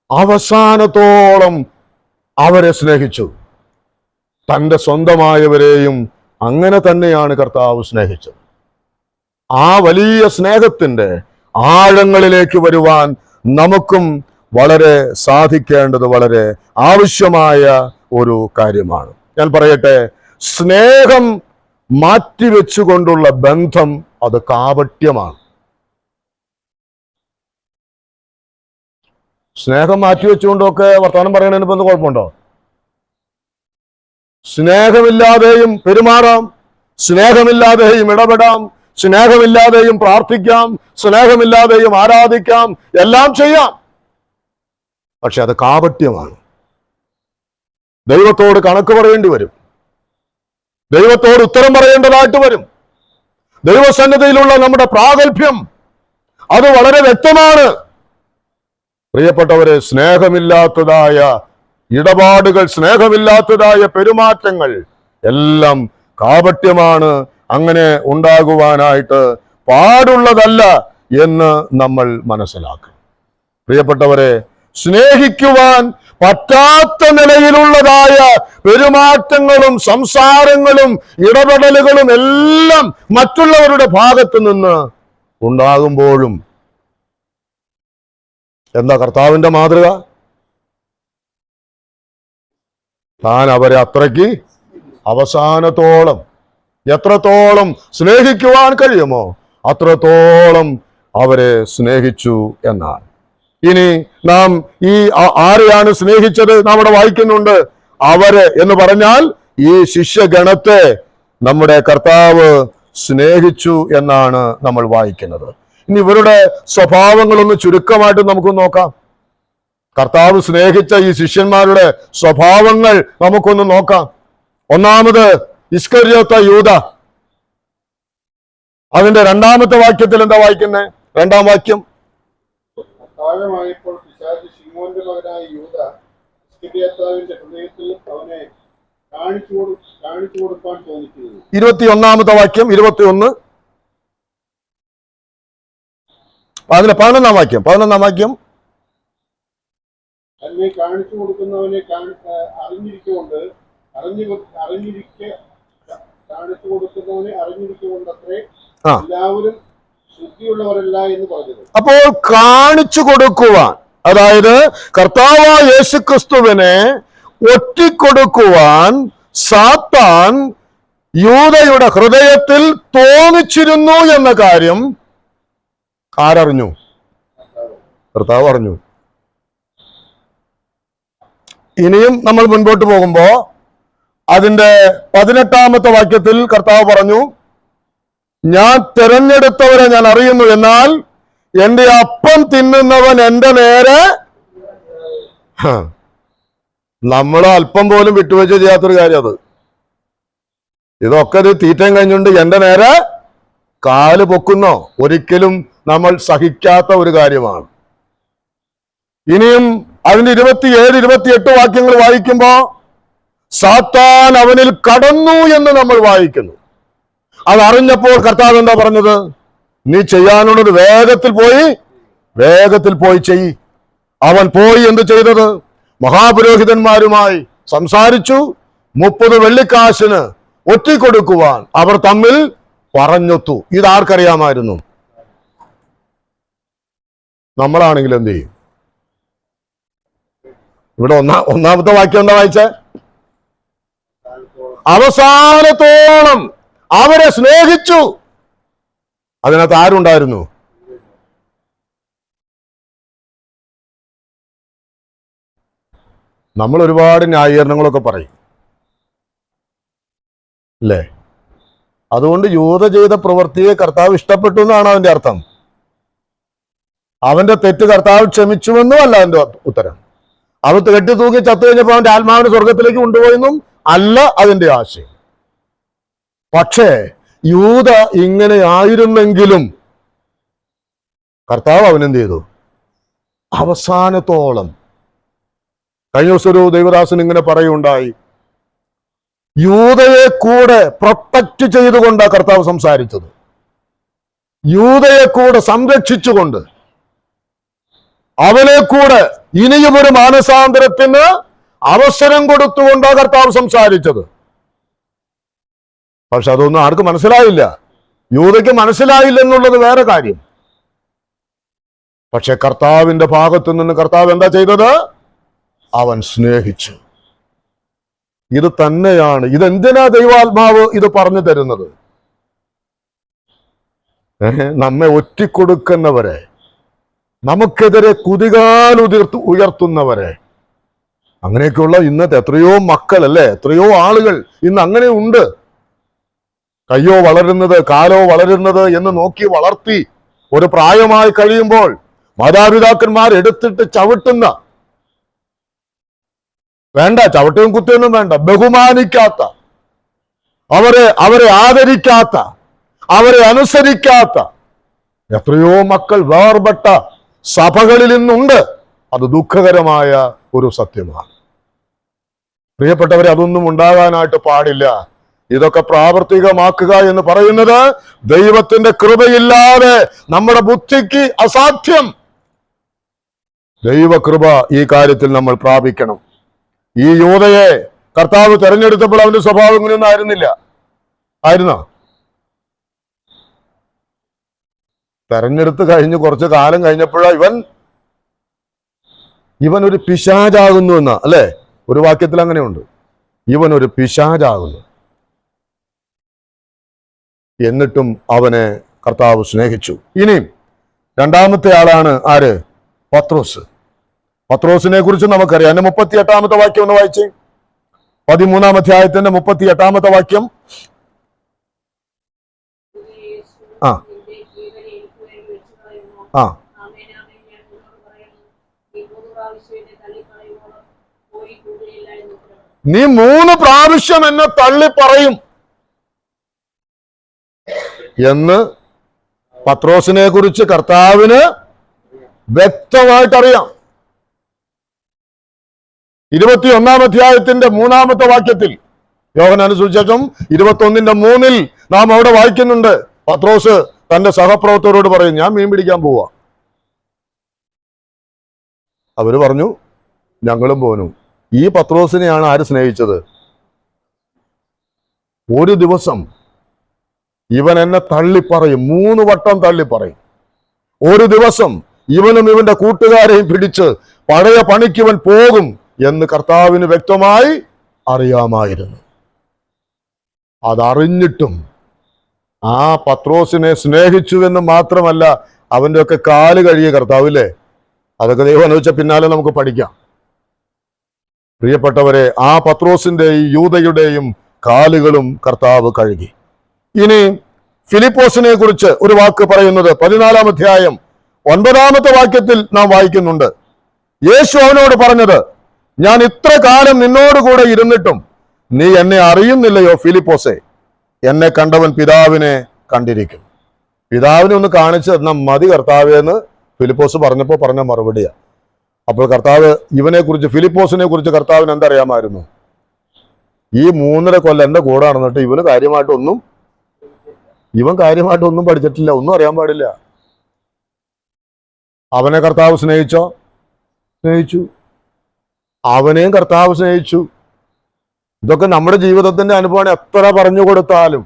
അവസാനത്തോളം അവരെ സ്നേഹിച്ചു. തൻ്റെ സ്വന്തമായവരെയും അങ്ങനെ തന്നെയാണ് കർത്താവ് സ്നേഹിച്ചത്. ആ വലിയ സ്നേഹത്തിന്റെ ആഴങ്ങളിലേക്ക് വരുവാൻ നമുക്കും വളരെ സാധിക്കേണ്ടത് വളരെ ആവശ്യമായ ഒരു കാര്യമാണ്. ഞാൻ പറയട്ടെ, സ്നേഹം മാറ്റിവെച്ചുകൊണ്ടുള്ള ബന്ധം അത് കാപട്യമാണ്. സ്നേഹം മാറ്റിവെച്ചുകൊണ്ടൊക്കെ വർത്തമാനം പറയണതിന് ഇപ്പൊ എന്ത് കുഴപ്പമുണ്ടോ? സ്നേഹമില്ലാതെയും പെരുമാറാം, സ്നേഹമില്ലാതെയും ഇടപെടാം, സ്നേഹമില്ലാതെയും പ്രാർത്ഥിക്കാം, സ്നേഹമില്ലാതെയും ആരാധിക്കാം, എല്ലാം ചെയ്യാം. പക്ഷെ അത് കാപട്യമാണ്. ദൈവത്തോട് കണക്ക് പറയേണ്ടി വരും. ദൈവത്തോട് ഉത്തരം പറയേണ്ടതായിട്ട് വരും. ദൈവസന്നിധിയിലുള്ള നമ്മുടെ പ്രാഗൽഭ്യം അത് വളരെ വ്യക്തമാണ്. പ്രിയപ്പെട്ടവരെ, സ്നേഹമില്ലാത്തതായ ഇടപാടുകൾ, സ്നേഹമില്ലാത്തതായ പെരുമാറ്റങ്ങൾ എല്ലാം കാപട്യമാണ്. അങ്ങനെ ഉണ്ടാകുവാനായിട്ട് പാടുള്ളതല്ല എന്ന് നമ്മൾ മനസ്സിലാക്കണം. പ്രിയപ്പെട്ടവരെ, സ്നേഹിക്കുവാൻ പറ്റാത്ത നിലയിലുള്ളതായ പെരുമാറ്റങ്ങളും സംസാരങ്ങളും ഇടപെടലുകളും എല്ലാം മറ്റുള്ളവരുടെ ഭാഗത്ത് നിന്ന് ഉണ്ടാകുമ്പോഴും എന്താ കർത്താവിന്റെ മാതൃക? താൻ അവരെ അത്രയ്ക്ക് അവസാനത്തോളം, എത്രത്തോളം സ്നേഹിക്കുവാൻ കഴിയുമോ അത്രത്തോളം അവരെ സ്നേഹിച്ചു എന്നാണ്. ഇനി നാം ഈ ആരെയാണ് സ്നേഹിച്ചത്? നാം ഇവിടെ വായിക്കുന്നുണ്ട്. അവരെ എന്ന് പറഞ്ഞാൽ ഈ ശിഷ്യഗണത്തെ നമ്മുടെ കർത്താവ് സ്നേഹിച്ചു എന്നാണ് നമ്മൾ വായിക്കുന്നത്. ഇനി ഇവരുടെ സ്വഭാവങ്ങളൊന്ന് ചുരുക്കമായിട്ട് നമുക്ക് നോക്കാം. കർത്താവ് സ്നേഹിച്ച ഈ ശിഷ്യന്മാരുടെ സ്വഭാവങ്ങൾ നമുക്കൊന്ന് നോക്കാം. ഒന്നാമത് ഇസ്കര്യോത്ത യൂദ. അതിന്റെ രണ്ടാമത്തെ വാക്യത്തിൽ എന്താ വായിക്കുന്നത്? രണ്ടാം വാക്യം, അത്താഴമായപ്പോൾ പിശാച് ശിമോന്റെ മകനായ യൂദ ഇസ്കര്യോത്താവിന്റെ ഹൃദയത്തിൽ അവനെ കാണിച്ചു കൊടുക്കാൻ തോന്നിക്കുന്നു. 21 വാക്യം, 21, അതിലെ 11 വാക്യം. തന്നെ കാണിച്ചു കൊടുക്കുന്നവനെ അറിഞ്ഞിരിക്കൊണ്ടത്രേ എല്ലാവരും ശുദ്ധിയുള്ളവരല്ല എന്ന് പറഞ്ഞത്. അപ്പോൾ കാണിച്ചു കൊടുക്കുവാൻ, അതായത് കർത്താവായ യേശുക്രിസ്തുവിനെ ഒറ്റിക്കൊടുക്കുവാൻ സാത്താൻ യൂദയുടെ ഹൃദയത്തിൽ തോന്നിച്ചിരുന്നു എന്ന കാര്യം ആരറിഞ്ഞു? കർത്താവ് അറിഞ്ഞു. ഇനിയും നമ്മൾ മുൻപോട്ട് പോകുമ്പോ അതിന്റെ 18 വാക്യത്തിൽ കർത്താവ് പറഞ്ഞു, ഞാൻ തിരഞ്ഞെടുത്തവരെ ഞാൻ അറിയുന്നു, എന്നാൽ എന്റെ അപ്പം തിന്നുന്നവൻ എന്റെ നേരെ. നമ്മൾ അല്പം പോലും വിട്ടുവെച്ച് ചെയ്യാത്തൊരു കാര്യം അത്. ഇതൊക്കെ ഇത് തീറ്റം കഴിഞ്ഞുകൊണ്ട് എന്റെ നേരെ കാല് പൊക്കുന്നോ? ഒരിക്കലും നമ്മൾ സഹിക്കാത്ത ഒരു കാര്യമാണ്. ഇനിയും അതിന്റെ 27, 28 വാക്യങ്ങൾ വായിക്കുമ്പോ സാത്താൻ അവനിൽ കടന്നു എന്ന് നമ്മൾ വായിക്കുന്നു. അതറിഞ്ഞപ്പോൾ കർത്താവ് എന്താ പറഞ്ഞത്? നീ ചെയ്യാനുള്ളത് വേഗത്തിൽ പോയി ചെയ്യ്. അവൻ പോയി എന്ത് ചെയ്തത്? മഹാപുരോഹിതന്മാരുമായി സംസാരിച്ചു. 30 വെള്ളിക്കാശിന് ഒറ്റിക്കൊടുക്കുവാൻ അവർ തമ്മിൽ പറഞ്ഞൊത്തു. ഇതാർക്കറിയാമായിരുന്നു? നമ്മളാണെങ്കിൽ എന്ത് ചെയ്യും? ഇവിടെ ഒന്നാമത്തെ വാക്യം എന്താ വായിച്ചേ? അവസാനത്തോളം അവരെ സ്നേഹിച്ചു. അതിനകത്ത് ആരുണ്ടായിരുന്നു? നമ്മൾ ഒരുപാട് ന്യായീകരണങ്ങളൊക്കെ പറയും അല്ലേ? അതുകൊണ്ട് യൂദ ചെയ്ത പ്രവൃത്തിയെ കർത്താവ് ഇഷ്ടപ്പെട്ടു എന്നാണ് അതിന്റെ അർത്ഥം. അവന്റെ തെറ്റ് കർത്താവ് ക്ഷമിച്ചുവെന്നും അല്ല അതിന്റെ ഉത്തരം. അവൻ കെട്ടി തൂങ്ങി ചത്തു കഴിഞ്ഞപ്പോൾ അവന്റെ ആത്മാവിനെ സ്വർഗത്തിലേക്ക് കൊണ്ടുപോയെന്നും അല്ല അതിന്റെ ആശയം. പക്ഷേ യൂദ ഇങ്ങനെ ആയിരുന്നെങ്കിലും കർത്താവ് അവനെന്ത് ചെയ്തു? അവസാനത്തോളം. കഴിഞ്ഞ ദിവസം ഒരു ദൈവദാസൻ ഇങ്ങനെ പറയുണ്ടായി, യൂദയെ കൂടെ പ്രൊട്ടക്ട് ചെയ്തുകൊണ്ടാണ് കർത്താവ് സംസാരിച്ചത്. യൂദയെ കൂടെ സംരക്ഷിച്ചുകൊണ്ട്, അവനെ കൂടെ ഇനിയും ഒരു മാനസാന്തരത്തിന് അവസരം കൊടുത്തുകൊണ്ടാണ് കർത്താവ് സംസാരിച്ചത്. പക്ഷെ അതൊന്നും ആർക്കും മനസ്സിലായില്ല. യൂദയ്ക്ക് മനസ്സിലായില്ലെന്നുള്ളത് വേറെ കാര്യം. പക്ഷെ കർത്താവിന്റെ ഭാഗത്തു നിന്ന് കർത്താവ് എന്താ ചെയ്തത്? അവൻ സ്നേഹിച്ചു. ഇത് തന്നെയാണ്. ഇതെന്തിനാ ദൈവാത്മാവ് ഇത് പറഞ്ഞു തരുന്നത്? നമ്മെ ഒറ്റിക്കൊടുക്കുന്നവരെ, നമുക്കെതിരെ ഉയർത്തുന്നവരെ, അങ്ങനെയൊക്കെയുള്ള ഇന്നത്തെ എത്രയോ മക്കൾ അല്ലേ, എത്രയോ ആളുകൾ ഇന്ന് അങ്ങനെ ഉണ്ട്. കയ്യോ വളരുന്നത് കാലോ വളരുന്നത് എന്ന് നോക്കി വളർത്തി ഒരു പ്രായമായി കഴിയുമ്പോൾ മാതാപിതാക്കന്മാർ എടുത്തിട്ട് ചവിട്ടുന്ന വേണ്ട, ചവിട്ടും കുത്തിയൊന്നും വേണ്ട, ബഹുമാനിക്കാത്ത, അവരെ ആദരിക്കാത്ത, അവരെ അനുസരിക്കാത്ത എത്രയോ മക്കൾ വേർപെട്ട സഭകളിൽ നിന്നുണ്ട്. അത് ദുഃഖകരമായ ഒരു സത്യമാണ്. പ്രിയപ്പെട്ടവരെ, അതൊന്നും ഉണ്ടാകാനായിട്ട് പാടില്ല. ഇതൊക്കെ പ്രാവർത്തികമാക്കുക എന്ന് പറയുന്നത് ദൈവത്തിന്റെ കൃപയില്ലാതെ നമ്മുടെ ബുദ്ധിക്ക് അസാധ്യം. ദൈവകൃപ ഈ കാര്യത്തിൽ നമ്മൾ പ്രാപിക്കണം. ഈ യൂദയെ കർത്താവ് തെരഞ്ഞെടുത്തപ്പോൾ അവന്റെ സ്വഭാവം ഇങ്ങനെയൊന്നും ആയിരുന്നില്ല. ആയിരുന്നോ? തെരഞ്ഞെടുത്ത് കഴിഞ്ഞ് കുറച്ചു കാലം കഴിഞ്ഞപ്പോഴാ ഇവൻ ഒരു പിശാചാകുന്നു എന്ന, അല്ലെ? ഒരു വാക്യത്തിൽ അങ്ങനെയുണ്ട്, ഇവൻ ഒരു പിശാചാകുന്നു. എന്നിട്ടും അവനെ കർത്താവ് സ്നേഹിച്ചു. ഇനിയും രണ്ടാമത്തെ ആളാണ് ആര്? പത്രോസ്. പത്രോസിനെ കുറിച്ച് നമുക്കറിയാം. അതിന്റെ 38-ാമത്തെ വാക്യം ഒന്ന് വായിച്ചേ. 13-ാം അധ്യായത്തിന്റെ 38-ാമത്തെ വാക്യം. ആ ആ നീ 3 പ്രാവശ്യം എന്നെ തള്ളി പറയും എന്ന് പത്രോസിനെ കുറിച്ച് കർത്താവിന് വ്യക്തമായിട്ടറിയാം. 21-ാം അധ്യായത്തിന്റെ 3-ാമത്തെ വാക്യത്തിൽ, യോഹന്നാന്റെ സുവിശേഷം 21-3 നാം അവിടെ വായിക്കുന്നുണ്ട്. പത്രോസ് തന്റെ സഹപ്രവർത്തകരോട് പറയും, ഞാൻ മീൻ പിടിക്കാൻ പോവാ. അവര് പറഞ്ഞു, ഞങ്ങളും പോനും. ഈ പത്രോസിനെയാണ് ആര് സ്നേഹിച്ചത്? ഒരു ദിവസം ഇവൻ എന്നെ തള്ളിപ്പറയും, 3 വട്ടം തള്ളിപ്പറയും. ഒരു ദിവസം ഇവനും ഇവന്റെ കൂട്ടുകാരെയും പിടിച്ച് പഴയ പണിക്ക് ഇവൻ പോകും എന്ന് കർത്താവിന് വ്യക്തമായി അറിയാമായിരുന്നു. അതറിഞ്ഞിട്ടും ആ പത്രോസിനെ സ്നേഹിച്ചു എന്ന് മാത്രമല്ല, അവന്റെ ഒക്കെ കാല് കഴുകിയ കർത്താവില്ലേ. അതൊക്കെ ദൈവം അനുവദിച്ച പിന്നാലെ നമുക്ക് പഠിക്കാം. പ്രിയപ്പെട്ടവരെ, ആ പത്രോസിന്റെയും യൂദയുടെയും കാലുകളും കർത്താവ് കഴുകി. ഇനി ഫിലിപ്പോസിനെ കുറിച്ച് ഒരു വാക്ക് പറയുന്നത് 14-ാം അധ്യായം 9-ാമത്തെ വാക്യത്തിൽ നാം വായിക്കുന്നുണ്ട്. യേശു അവനോട് പറഞ്ഞത്, ഞാൻ ഇത്ര കാലം നിന്നോടുകൂടെ ഇരുന്നിട്ടും നീ എന്നെ അറിയുന്നില്ലയോ ഫിലിപ്പോസേ? എന്നെ കണ്ടവൻ പിതാവിനെ കണ്ടിരിക്കും. പിതാവിനെ ഒന്ന് കാണിച്ചു തന്നാൽ മതി കർത്താവേ എന്ന് ഫിലിപ്പോസ് പറഞ്ഞപ്പോൾ പറഞ്ഞ മറുപടിയാ. അപ്പോൾ കർത്താവ് ഇവനെ കുറിച്ച്, ഫിലിപ്പോസിനെ കുറിച്ച് കർത്താവിന് എന്തറിയാമായിരുന്നു? ഈ 3.5 കൊല്ലം എന്റെ കൂടെ നടന്നിട്ട് ഇവൻ കാര്യമായിട്ടൊന്നും പഠിച്ചിട്ടില്ല, ഒന്നും അറിയാൻ പാടില്ല. അവനെ കർത്താവ് സ്നേഹിച്ചോ? സ്നേഹിച്ചു. അവനെയും കർത്താവ് സ്നേഹിച്ചു. ഇതൊക്കെ നമ്മുടെ ജീവിതത്തിന്റെ അനുഭവമാണ്. എത്ര പറഞ്ഞു കൊടുത്താലും,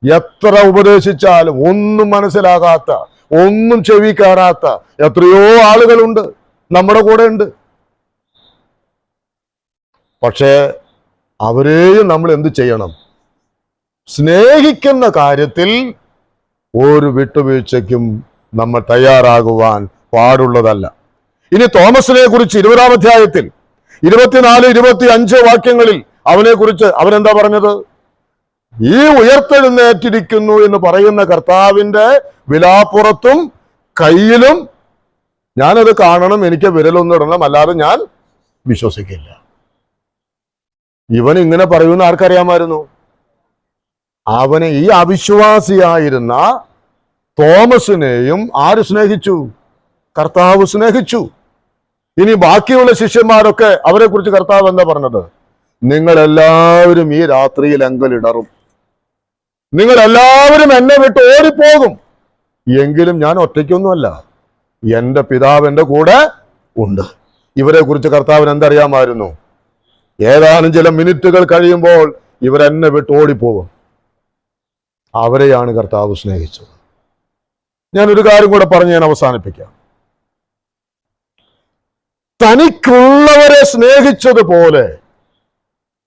എത്ര ഉപദേശിച്ചാലും ഒന്നും മനസ്സിലാകാത്ത, ഒന്നും ചെവി കയറാത്ത എത്രയോ ആളുകളുണ്ട് നമ്മുടെ കൂടെ ഉണ്ട്. പക്ഷേ അവരെയും നമ്മൾ എന്ത് ചെയ്യണം? സ്നേഹിക്കുന്ന കാര്യത്തിൽ ഒരു വിട്ടുവീഴ്ചയ്ക്കും നമ്മൾ തയ്യാറാകുവാൻ പാടുള്ളതല്ല. ഇനി തോമസിനെ കുറിച്ച് 20-ാം അധ്യായത്തിൽ 24-25 വാക്യങ്ങളിൽ അവനെ കുറിച്ച് അവനെന്താ പറഞ്ഞത്? ഈ ഉയർത്തെഴുന്നേറ്റിരിക്കുന്നു എന്ന് പറയുന്ന കർത്താവിന്റെ വിലാപ്പുറത്തും കയ്യിലും ഞാനത് കാണണം, എനിക്ക് വിരലൊന്നും ഇടണം, അല്ലാതെ ഞാൻ വിശ്വസിക്കില്ല. ഇവൻ ഇങ്ങനെ പറയുമെന്ന് ആർക്കറിയാമായിരുന്നു? അവനെ, ഈ അവിശ്വാസിയായിരുന്ന തോമസിനെയും ആര് സ്നേഹിച്ചു? കർത്താവ് സ്നേഹിച്ചു. ഇനി ബാക്കിയുള്ള ശിഷ്യന്മാരൊക്കെ, അവരെ കുറിച്ച് കർത്താവ് എന്താ പറഞ്ഞത്? നിങ്ങളെല്ലാവരും ഈ രാത്രിയിൽ എങ്കലിടറും, നിങ്ങളെല്ലാവരും എന്നെ വിട്ട് ഓടിപ്പോകും, എങ്കിലും ഞാൻ ഒറ്റയ്ക്കൊന്നുമല്ല, എന്റെ പിതാവ് എന്റെ കൂടെ ഉണ്ട്. ഇവരെ കുറിച്ച് കർത്താവിന് എന്തറിയാമായിരുന്നു? ഏതാനും ചില മിനിറ്റുകൾ കഴിയുമ്പോൾ ഇവരെന്നെ വിട്ട് ഓടിപ്പോകും. അവരെയാണ് കർത്താവ് സ്നേഹിച്ചത്. ഞാനൊരു കാര്യം കൂടെ പറഞ്ഞ് ഞാൻ അവസാനിപ്പിക്കാം. തനിക്കുള്ളവരെ സ്നേഹിച്ചതുപോലെ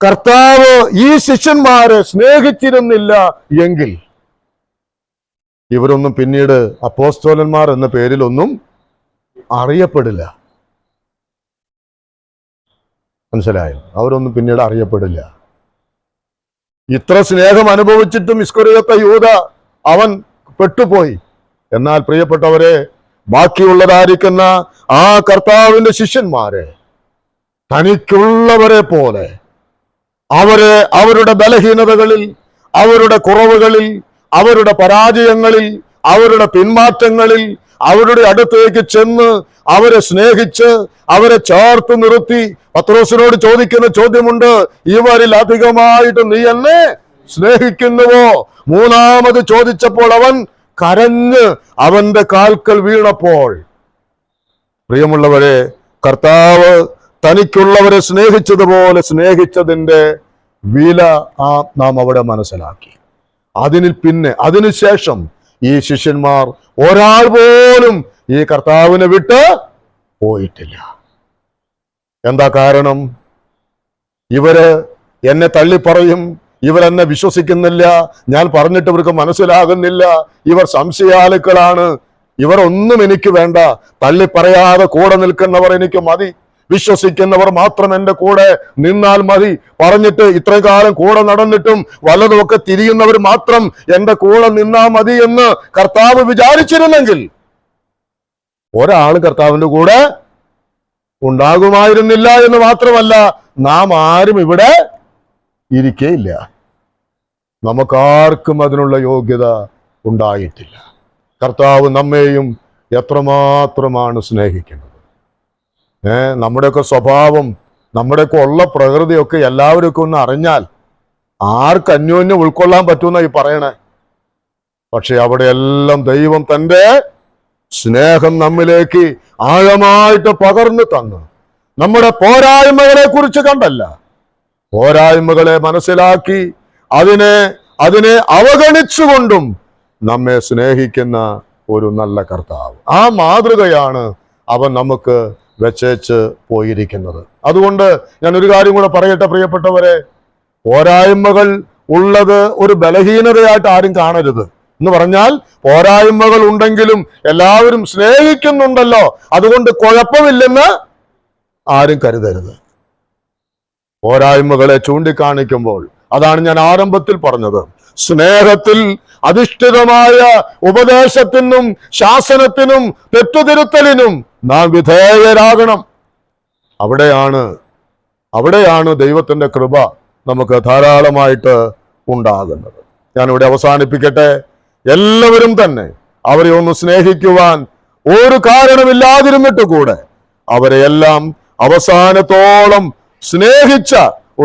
കർത്താവ് ഈ ശിഷ്യന്മാരെ സ്നേഹിച്ചിരുന്നില്ല എങ്കിൽ ഇവരൊന്നും പിന്നീട് അപ്പോസ്തലന്മാർ എന്ന പേരിലൊന്നും അറിയപ്പെടില്ല. മനസ്സിലായോ? അവരൊന്നും പിന്നീട് അറിയപ്പെടില്ല. ഇത്ര സ്നേഹം അനുഭവിച്ചിട്ടും ഇസ്കറിയോത്ത യൂദ അവൻ പെട്ടുപോയി. എന്നാൽ പ്രിയപ്പെട്ടവരെ, ബാക്കിയുള്ളതായിരിക്കുന്ന ആ കർത്താവിന്റെ ശിഷ്യന്മാരെ തനിക്കുള്ളവരെ പോലെ അവരുടെ ബലഹീനതകളിൽ, അവരുടെ കുറവുകളിൽ, അവരുടെ പരാജയങ്ങളിൽ, അവരുടെ പിന്മാറ്റങ്ങളിൽ അവരുടെ അടുത്തേക്ക് ചെന്ന് അവരെ സ്നേഹിച്ച് അവരെ ചേർത്ത് നിർത്തി പത്രോസിനോട് ചോദിക്കുന്ന ചോദ്യമുണ്ട്, ഇവരിൽ അധികമായിട്ട് നീ എന്നെ സ്നേഹിക്കുന്നുവോ? മൂന്നാമത് ചോദിച്ചപ്പോൾ അവൻ കരഞ്ഞ് അവന്റെ കാൽക്കൽ വീണപ്പോൾ. പ്രിയമുള്ളവരെ, കർത്താവ് തനിക്കുള്ളവരെ സ്നേഹിച്ചതുപോലെ സ്നേഹിച്ചതിന്റെ വില നാം അവിടെ മനസ്സിലാക്കി. അതിനുശേഷം ഈ ശിഷ്യന്മാർ ഒരാൾ പോലും ഈ കർത്താവിനെ വിട്ട് പോയിട്ടില്ല. എന്താ കാരണം? ഇവര് എന്നെ തള്ളിപ്പറയും, ഇവരെന്നെ വിശ്വസിക്കുന്നില്ല, ഞാൻ പറഞ്ഞിട്ട് ഇവർക്ക് മനസ്സിലാകുന്നില്ല, ഇവർ സംശയാലുക്കളാണ്, ഇവർ ഒന്നും എനിക്ക് വേണ്ട, തള്ളിപ്പറയാതെ കൂടെ നിൽക്കുന്നവർ എനിക്ക് മതി, വിശ്വസിക്കുന്നവർ മാത്രം എന്റെ കൂടെ നിന്നാൽ മതി, പറഞ്ഞിട്ട് ഇത്രയും കാലം കൂടെ നടന്നിട്ടും വല്ലതുമൊക്കെ തിരിയുന്നവർ മാത്രം എന്റെ കൂടെ നിന്നാ മതി എന്ന് കർത്താവ് വിചാരിച്ചിരുന്നെങ്കിൽ ഒരാൾ കർത്താവിന്റെ കൂടെ ഉണ്ടാകുമായിരുന്നില്ല എന്ന് മാത്രമല്ല, നാം ആരും ഇവിടെ ഇരിക്കേയില്ല. നമുക്കാർക്കും അതിനുള്ള യോഗ്യത ഉണ്ടായിട്ടില്ല. കർത്താവ് നമ്മെയും എത്രമാത്രമാണ് സ്നേഹിക്കുന്നത്. നമ്മുടെയൊക്കെ സ്വഭാവം, നമ്മുടെയൊക്കെ ഉള്ള പ്രകൃതിയൊക്കെ എല്ലാവരും ഒന്ന് അറിഞ്ഞാൽ ആർക്ക് അന്യോന്യം ഉൾക്കൊള്ളാൻ പറ്റുമെന്നായി പറയണേ. പക്ഷെ അവിടെയെല്ലാം ദൈവം തന്റെ സ്നേഹം നമ്മിലേക്ക് ആഴമായിട്ട് പകർന്നു തന്നു. നമ്മുടെ പോരായ്മകളെ കുറിച്ച് കണ്ടല്ല, പോരായ്മകളെ മനസ്സിലാക്കി അതിനെ അവഗണിച്ചുകൊണ്ടും നമ്മെ സ്നേഹിക്കുന്ന ഒരു നല്ല കർത്താവ്. ആ മാതൃകയാണ് അവൻ നമുക്ക് വെച്ചേച്ച് പോയിരിക്കുന്നത്. അതുകൊണ്ട് ഞാൻ ഒരു കാര്യം കൂടെ പറയട്ടെ പ്രിയപ്പെട്ടവരെ, പോരായ്മകൾ ഉള്ളത് ഒരു ബലഹീനതയായിട്ട് ആരും കാണരുത്. എന്ന് പറഞ്ഞാൽ പോരായ്മകൾ ഉണ്ടെങ്കിലും എല്ലാവരും സ്നേഹിക്കുന്നുണ്ടല്ലോ, അതുകൊണ്ട് കുഴപ്പമില്ലെന്ന് ആരും കരുതരുത്. പോരായ്മകളെ ചൂണ്ടിക്കാണിക്കുമ്പോൾ, അതാണ് ഞാൻ ആരംഭത്തിൽ പറഞ്ഞത്, സ്നേഹത്തിൽ അധിഷ്ഠിതമായ ഉപദേശത്തിനും ശാസനത്തിനും തെറ്റുതിരുത്തലിനും നാം വിധേയരാകണം. അവിടെയാണ് ദൈവത്തിന്റെ കൃപ നമുക്ക് ധാരാളമായിട്ട് ഉണ്ടാകുന്നത്. ഞാനിവിടെ അവസാനിപ്പിക്കട്ടെ. എല്ലാവരും തന്നെ അവരെ ഒന്ന് സ്നേഹിക്കുവാൻ ഒരു കാരണമില്ലാതിരുന്നിട്ട് കൂടെ അവരെ എല്ലാം അവസാനത്തോളം സ്നേഹിച്ച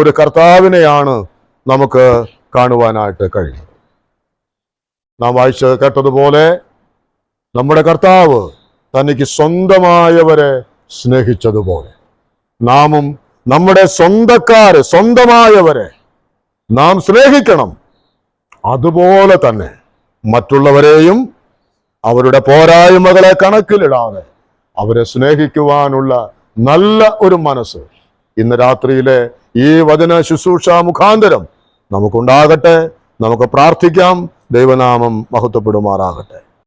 ഒരു കർത്താവിനെയാണ് നമുക്ക് കാണുവാനായിട്ട് കഴിയുന്നത്. നാം വായിച്ച് കേട്ടതുപോലെ നമ്മുടെ കർത്താവ് തനിക്ക് സ്വന്തമായവരെ സ്നേഹിച്ചതുപോലെ നാമും നമ്മുടെ സ്വന്തമായവരെ നാം സ്നേഹിക്കണം. അതുപോലെ തന്നെ മറ്റുള്ളവരെയും അവരുടെ പോരായ്മകളെ കണക്കിലിടാതെ അവരെ സ്നേഹിക്കുവാനുള്ള നല്ല ഒരു മനസ്സ് ഇന്ന് രാത്രിയിലെ ഈ വചന ശുശ്രൂഷ മുഖാന്തരം നമുക്കുണ്ടാകട്ടെ. നമുക്ക് പ്രാർത്ഥിക്കാം. ദൈവനാമം മഹത്വപ്പെടുമാറാകട്ടെ.